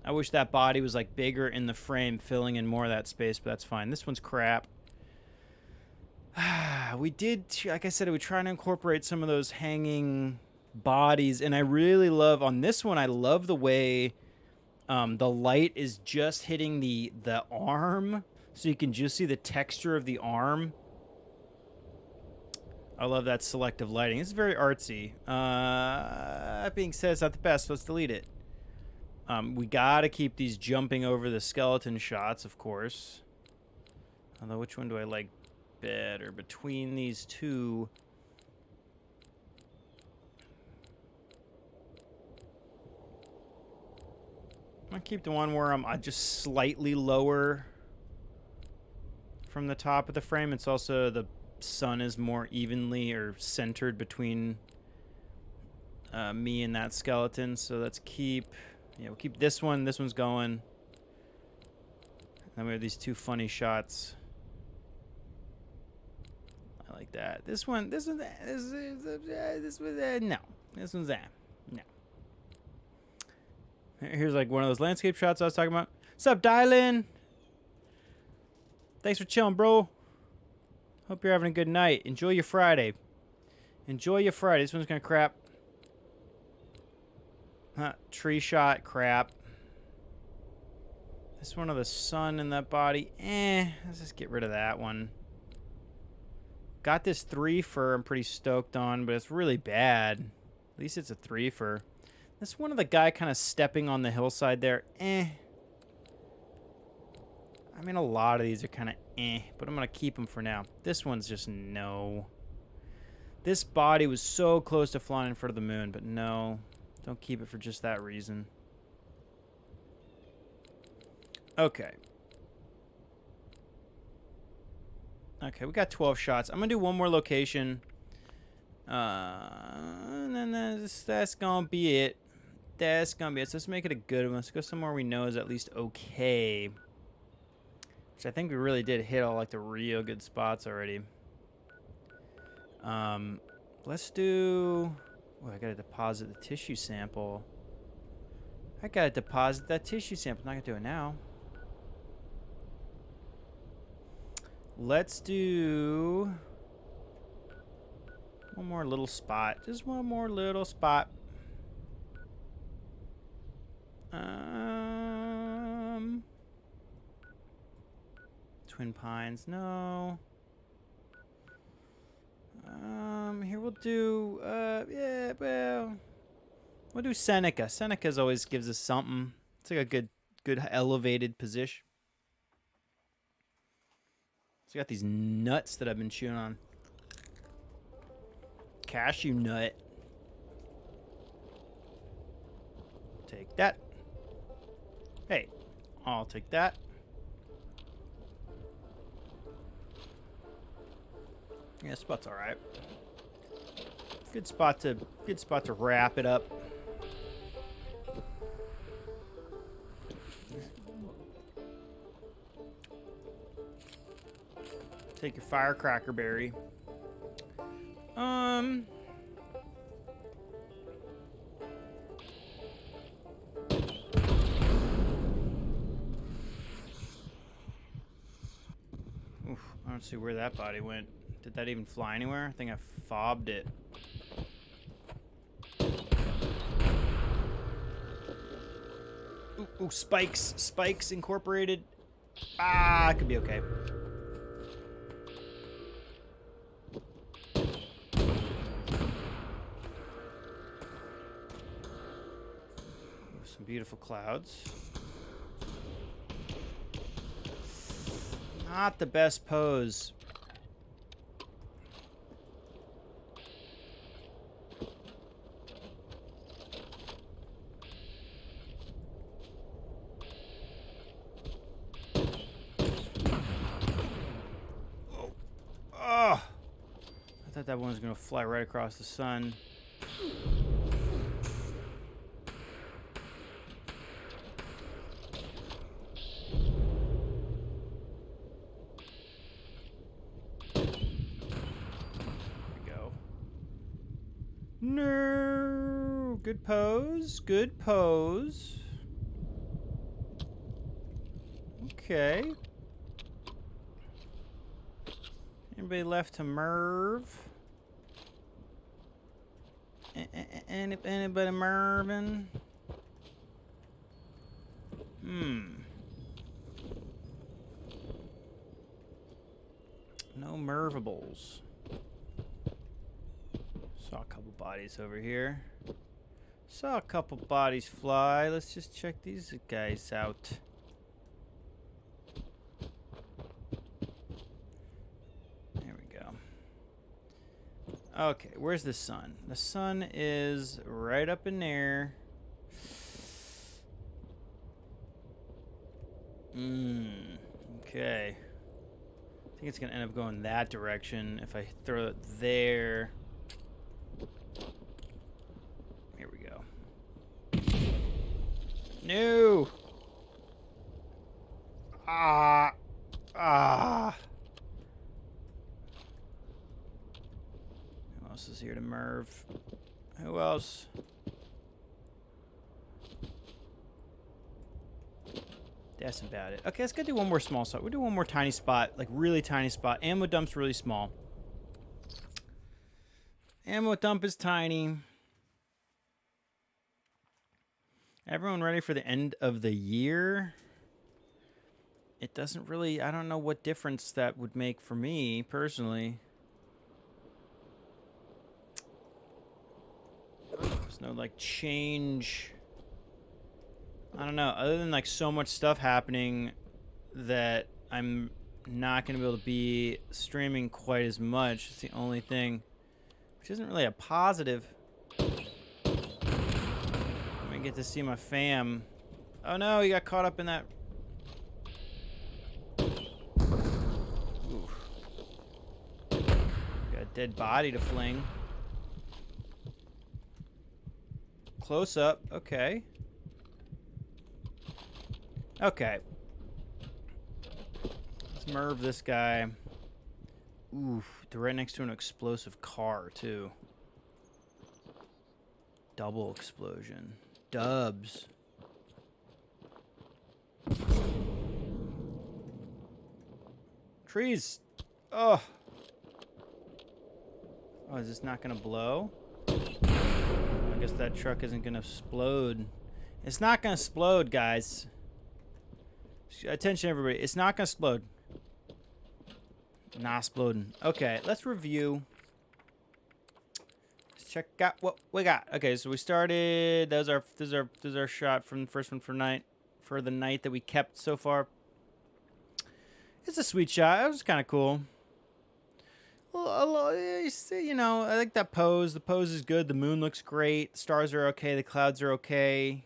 I wish that body was like bigger in the frame, filling in more of that space, but that's fine. This one's crap. We did, like I said, we try to incorporate some of those hanging bodies, and I really love, on this one, I love the way the light is just hitting the arm, so you can just see the texture of the arm. I love that selective lighting. It's very artsy. That being said, it's not the best, so let's delete it. We gotta keep these jumping over the skeleton shots, of course. Although, which one do I like better? Between these two... I'm gonna keep the one where I'm just slightly lower from the top of the frame. It's also the sun is more evenly or centered between me and that skeleton. So let's keep, yeah, we'll keep this one. This one's going. Then we have these two funny shots. I like that. This one, no. This one's that. No. Here's like one of those landscape shots I was talking about. What's up, Dylan? Thanks for chilling, bro. Hope you're having a good night. Enjoy your Friday. Enjoy your Friday. This one's gonna crap. Tree shot, crap. This one of the sun in that body. Let's just get rid of that one. Got this 3-fer I'm pretty stoked on, but it's really bad. At least it's a 3-fer. This one of the guy kind of stepping on the hillside there. I mean, a lot of these are kind of but I'm going to keep them for now. This one's just no. This body was so close to flying in front of the moon, but no. Don't keep it for just that reason. Okay. Okay, we got 12 shots. I'm going to do one more location. And then that's going to be it. That's going to be it. So let's make it a good one. Let's go somewhere we know is at least okay. Which I think we really did hit all like the real good spots already. Let's do... Oh, I got to deposit the tissue sample. I got to deposit that tissue sample. I'm not going to do it now. Let's do... one more little spot. Just one more little spot. Twin Pines, no. Here we'll do, yeah, well, we'll do Seneca. Seneca's always gives us something. It's like a good elevated position. It's got these nuts that I've been chewing on. Cashew nut. Take that. Hey, I'll take that. Yeah, this spot's all right. Good spot to wrap it up. Take your firecracker berry. Oof, I don't see where that body went. Did that even fly anywhere? I think I fobbed it. Ooh, spikes. Spikes incorporated. Ah, it could be okay. Some beautiful clouds. Not the best pose. I thought that one was going to fly right across the sun. No. Good pose. Good pose. Okay. Anybody left to Merv? Anybody Mervin? No Mervables. Saw a couple bodies over here. Saw a couple bodies fly. Let's just check these guys out. There we go. Okay, where's the sun? The sun is right up in there. Okay. I think it's going to end up going that direction if I throw it there. Here we go. No! Ah! Who else is here to Merv? Who else? That's about it. Okay, let's go do one more small spot. We'll do one more tiny spot, like really tiny spot. Ammo dump's really small. Ammo dump is tiny. Everyone ready for the end of the year? It doesn't really, I don't know what difference that would make for me, personally. There's no, like, change. I don't know, other than, like, so much stuff happening that I'm not going to be able to be streaming quite as much. It's the only thing, which isn't really a positive. I get to see my fam. Oh no, he got caught up in that. Oof. Got a dead body to fling. Close up, okay. Okay. Let's Merv this guy. Oof, they're right next to an explosive car, too. Double explosion. Dubs. Trees. Oh. Oh, is this not gonna blow? I guess that truck isn't gonna explode. It's not gonna explode, guys. Attention, everybody. It's not gonna explode. Not exploding. Okay, let's review. Let's check out what we got. Okay, so we started. That was our shot from the first one for the night that we kept so far. It's a sweet shot. It was kind of cool. You know, I like that pose. The pose is good. The moon looks great. The stars are okay. The clouds are okay.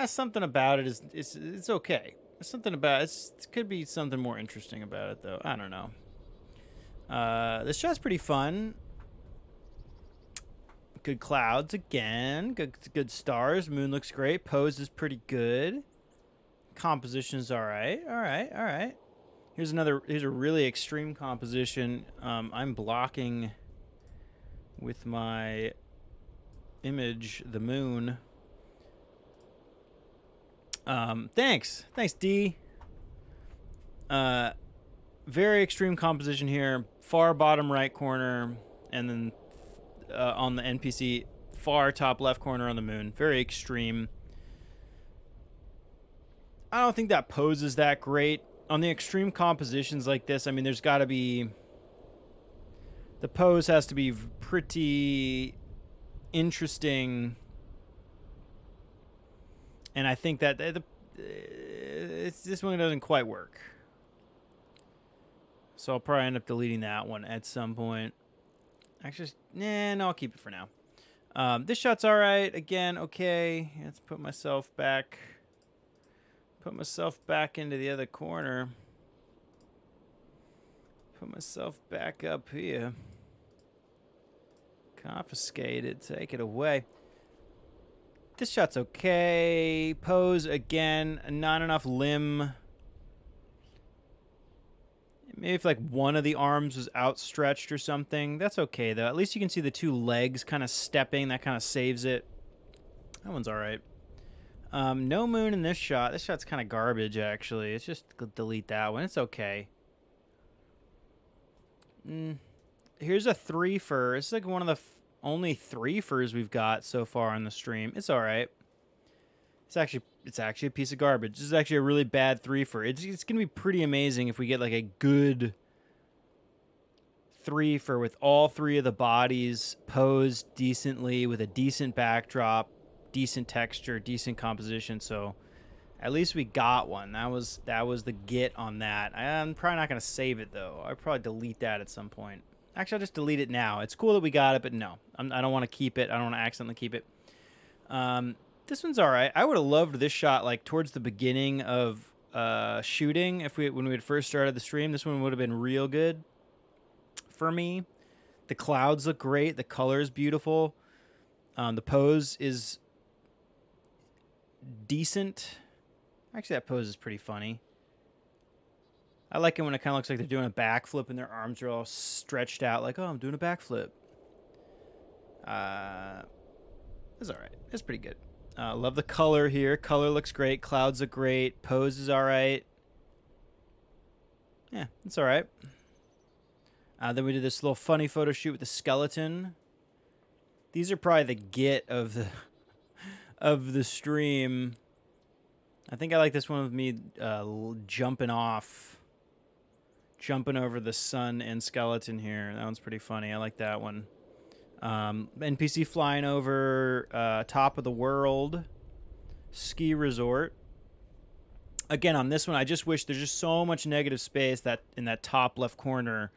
Something about it is it's okay. Something about it could be something more interesting about it, though. I don't know. This shot's pretty fun. Good clouds again. Good stars. Moon looks great. Pose is pretty good. Composition's all right. Here's a really extreme composition. I'm blocking with my image the moon. Thanks, D. Very extreme composition here. Far bottom right corner, and then on the NPC, far top left corner on the moon. Very extreme. I don't think that pose is that great. On the extreme compositions like this, I mean, there's got to be... The pose has to be pretty interesting. And I think that this one doesn't quite work. So I'll probably end up deleting that one at some point. Actually, no, I'll keep it for now. This shot's all right. Again, okay. Let's put myself back. Put myself back into the other corner. Put myself back up here. Confiscate it. Take it away. This shot's okay. Pose again. Not enough limb. Maybe if like one of the arms was outstretched or something. That's okay though. At least you can see the two legs kind of stepping. That kind of saves it. That one's all right. No moon in this shot. This shot's kind of garbage actually. It's just delete that one. It's okay. Here's a 3-fer. It's like one of the only 3-fers we've got so far on the stream. It's all right. It's actually a piece of garbage. This is actually a really bad 3-fer. It's gonna be pretty amazing if we get like a good 3-fer with all three of the bodies posed decently with a decent backdrop, decent texture, decent composition. So at least we got one. That was the get on that. I'm probably not gonna save it though. I'll probably delete that at some point. Actually, I'll just delete it now. It's cool that we got it, but no, I don't want to keep it. I don't want to accidentally keep it. This one's all right. I would have loved this shot like towards the beginning of shooting. When we had first started the stream, this one would have been real good for me. The clouds look great. The color is beautiful. The pose is decent. Actually, that pose is pretty funny. I like it when it kind of looks like they're doing a backflip and their arms are all stretched out like, oh, I'm doing a backflip. It's all right. It's pretty good. Love the color here. Color looks great. Clouds look great. Pose is all right. Yeah, it's all right. Then we did this little funny photo shoot with the skeleton. These are probably the get of the stream. I think I like this one with me jumping over the sun and skeleton here. That one's pretty funny. I like that one. NPC flying over top of the world ski resort. Again, on this one, I just wish there's just so much negative space that in that top left corner.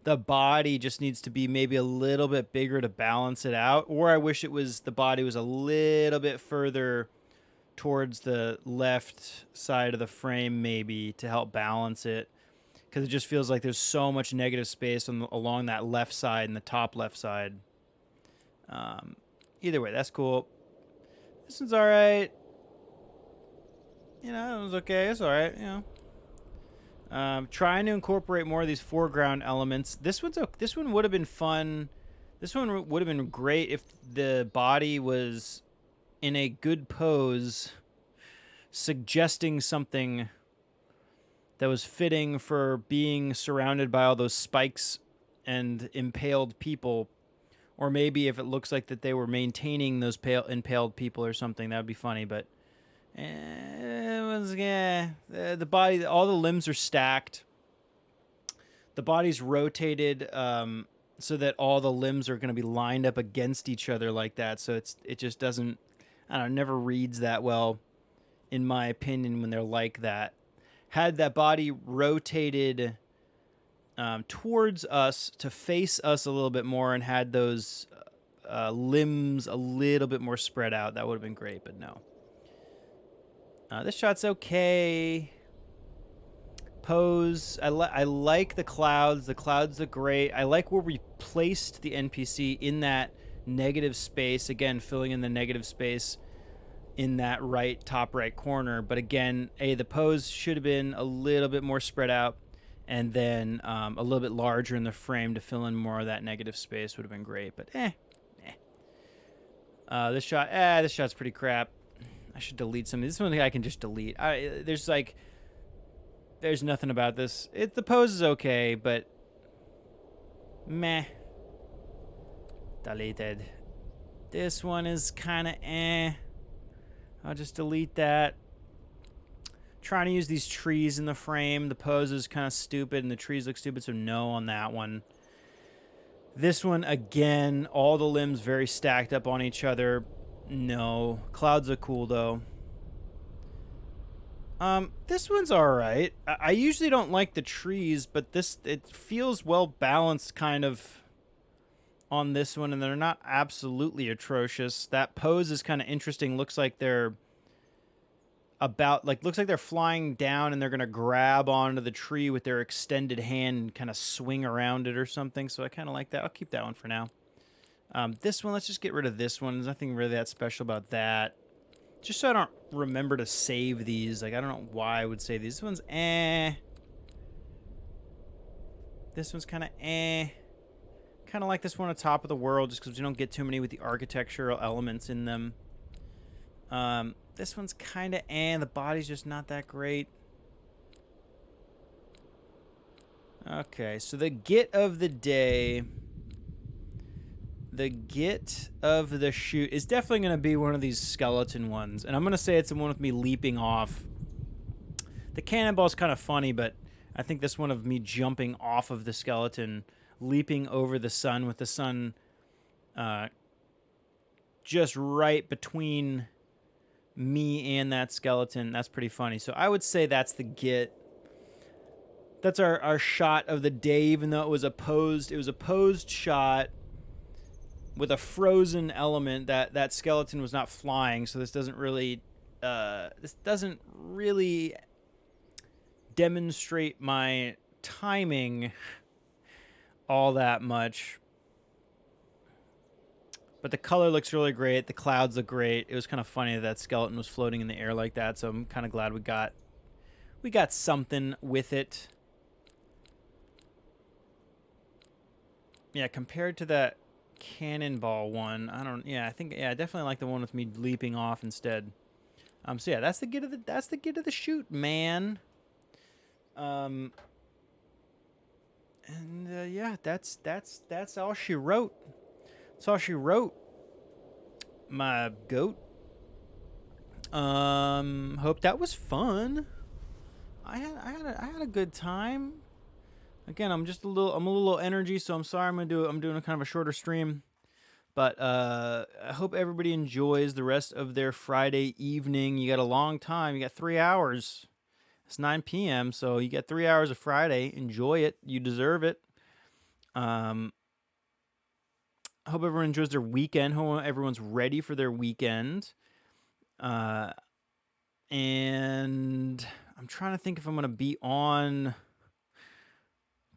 The body just needs to be maybe a little bit bigger to balance it out. Or I wish the body was a little bit further towards the left side of the frame maybe to help balance it. Because it just feels like there's so much negative space along that left side and the top left side. Either way, that's cool. This one's all right. You know, it was okay. It's all right. You know, trying to incorporate more of these foreground elements. This one would have been fun. This one would have been great if the body was in a good pose, suggesting something that was fitting for being surrounded by all those spikes and impaled people. Or maybe if it looks like that they were maintaining those impaled people or something, that would be funny. But it was, yeah, the body, all the limbs are stacked. The body's rotated so that all the limbs are going to be lined up against each other like that. So it just doesn't, I don't know, never reads that well, in my opinion, when they're like that. Had that body rotated towards us to face us a little bit more and had those limbs a little bit more spread out, that would have been great, but no. This shot's okay. Pose. I like the clouds. The clouds look great. I like where we placed the NPC in that negative space. Again, filling in the negative space in that top right corner. But again, the pose should have been a little bit more spread out. And then a little bit larger in the frame to fill in more of that negative space would have been great. But this shot's pretty crap. I should delete some. This one I can just delete. There's nothing about this. The pose is okay, but meh. Deleted. This one is kind of I'll just delete that. Trying to use these trees in the frame. The pose is kind of stupid and the trees look stupid, so no on that one. This one, again, all the limbs very stacked up on each other. No. Clouds are cool, though. This one's alright. I usually don't like the trees, but it feels well balanced kind of on this one, and they're not absolutely atrocious. That pose is kind of interesting. Looks like they're flying down and they're going to grab onto the tree with their extended hand and kind of swing around it or something. So I kind of like that. I'll keep that one for now. This one, let's just get rid of this one. There's nothing really that special about that. Just so I don't remember to save these. Like, I don't know why I would save these. This one's This one's kind of eh. Kind of like this one on top of the world, just because we don't get too many with the architectural elements in them. This one's kind of eh. The body's just not that great. Okay, so the get of the day. The get of the shoot is definitely going to be one of these skeleton ones. And I'm going to say it's the one with me leaping off. The cannonball's kind of funny, but I think this one of me jumping off of the skeleton, leaping over the sun with the sun just right between me and that skeleton. That's pretty funny. So I would say that's the get. That's our shot of the day, even though it was a posed shot with a frozen element. That skeleton was not flying, so this doesn't really demonstrate my timing all that much. But the color looks really great. The clouds look great. It was kind of funny that skeleton was floating in the air like that, so I'm kind of glad we got something with it. Yeah, compared to that cannonball one, I definitely like the one with me leaping off instead. So yeah, that's the get of the shoot, man. Yeah, that's all she wrote. That's all she wrote. My goat. Hope that was fun. I had a good time. Again, I'm a little low energy, so I'm sorry. I'm doing a kind of a shorter stream. But I hope everybody enjoys the rest of their Friday evening. You got a long time. You got 3 hours. It's 9 p.m., so you get 3 hours of Friday. Enjoy it. You deserve it. I hope everyone enjoys their weekend. Hope everyone's ready for their weekend. And I'm trying to think if I'm going to be on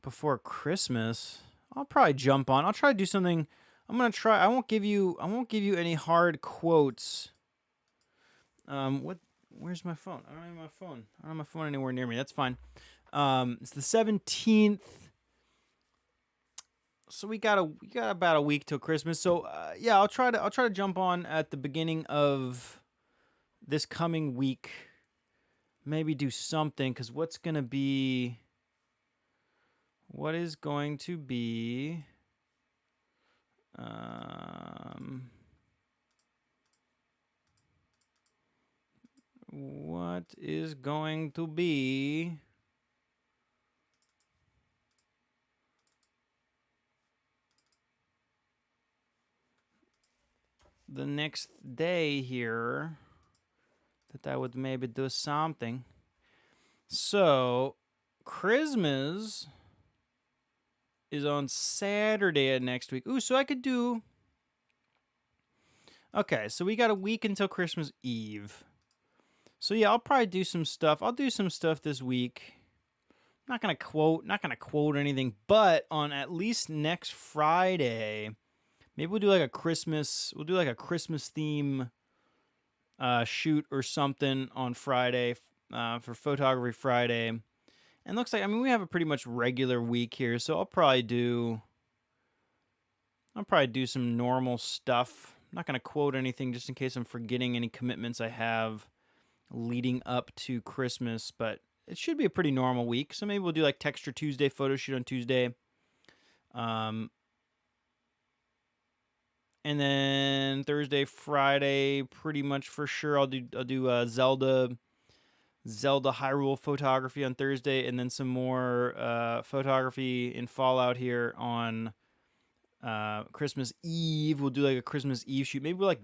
before Christmas. I'll probably jump on. I'll try to do something. I'm going to try. I won't give you any hard quotes. Where's my phone? I don't have my phone. I don't have my phone anywhere near me. That's fine. It's the 17th. So we got about a week till Christmas. So yeah, I'll try to jump on at the beginning of this coming week. Maybe do something, cuz what is going to be what is going to be the next day here that I would maybe do something. So, Christmas is on Saturday of next week. Ooh, so I could do... Okay, so we got a week until Christmas Eve. So yeah, I'll probably do some stuff. I'll do some stuff this week. Not gonna quote anything, but on at least next Friday, maybe we'll do like a Christmas theme shoot or something on Friday for Photography Friday. And looks like, we have a pretty much regular week here, so I'll probably do some normal stuff. I'm not gonna quote anything just in case I'm forgetting any commitments I have leading up to Christmas, but it should be a pretty normal week. So maybe we'll do like Texture Tuesday, photo shoot on Tuesday. And then Thursday, Friday, pretty much for sure I'll do Zelda Hyrule photography on Thursday, and then some more photography in Fallout here on Christmas Eve. We'll do like a Christmas Eve shoot. Maybe we can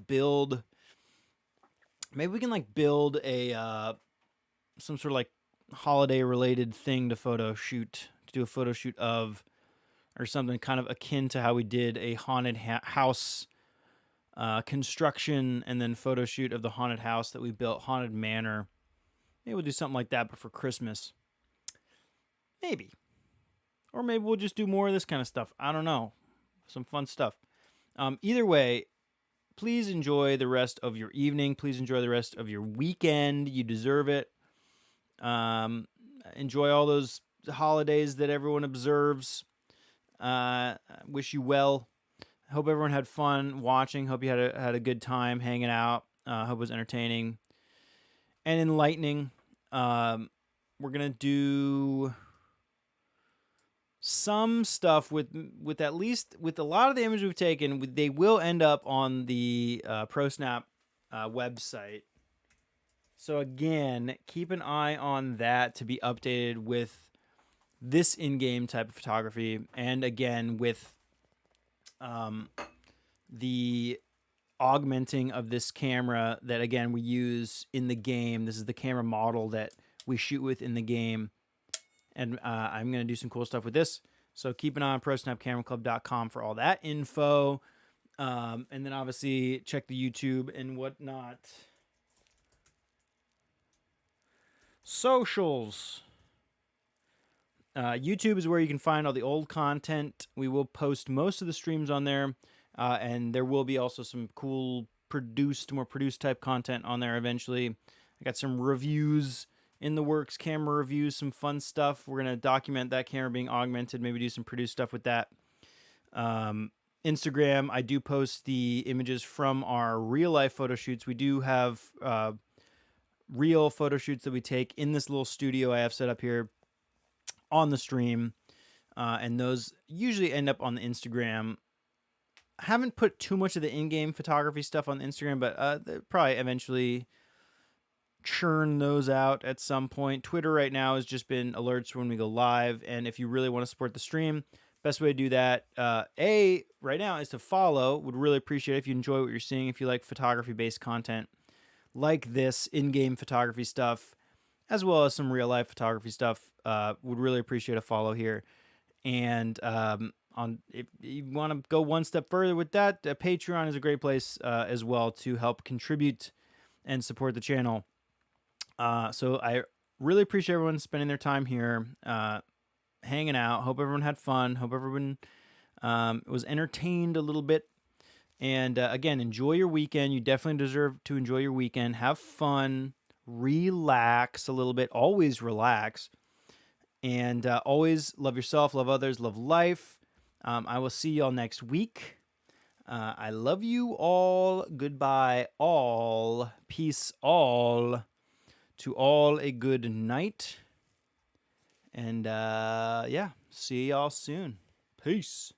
build a some sort of like holiday related thing to do a photo shoot of, or something kind of akin to how we did a haunted house construction and then photo shoot of the haunted house that we built, Haunted Manor. Maybe we'll do something like that, but for Christmas. Maybe. Or maybe we'll just do more of this kind of stuff. I don't know. Some fun stuff. Either way, please enjoy the rest of your evening. Please enjoy the rest of your weekend. You deserve it. Enjoy all those holidays that everyone observes. Wish you well. Hope everyone had fun watching. Hope you had a good time hanging out. Hope it was entertaining and enlightening. We're gonna do some stuff with at least with a lot of the images we've taken. They will end up on the ProSnap website. So again, keep an eye on that to be updated with this in-game type of photography, and again with the augmenting of this camera that again we use in the game. This is the camera model that we shoot with in the game, and I'm going to do some cool stuff with this. So keep an eye on ProSnapCameraClub.com for all that info, and then obviously check the YouTube and whatnot. Socials. YouTube is where you can find all the old content. We will post most of the streams on there, and there will be also some cool more produced type content on there eventually. I got some reviews in the works, camera reviews, some fun stuff. We're going to document that camera being augmented, maybe do some produced stuff with that. Instagram, I do post the images from our real life photo shoots. We do have real photo shoots that we take in this little studio I have set up here on the stream, and those usually end up on the Instagram. I haven't put too much of the in-game photography stuff on the Instagram, but probably eventually churn those out at some point. Twitter right now has just been alerts for when we go live, and if you really want to support the stream, best way to do that, right now, is to follow. Would really appreciate it if you enjoy what you're seeing, if you like photography-based content like this, in-game photography stuff, as well as some real-life photography stuff. Would really appreciate a follow here. And if you want to go one step further with that, Patreon is a great place as well to help contribute and support the channel. So I really appreciate everyone spending their time here, hanging out. Hope everyone had fun. Hope everyone was entertained a little bit. And again, enjoy your weekend. You definitely deserve to enjoy your weekend. Have fun. Relax a little bit. Always relax. And always love yourself, love others, love life. I will see y'all next week. I love you all. Goodbye, all. Peace, all. To all a good night. And yeah, see y'all soon. Peace.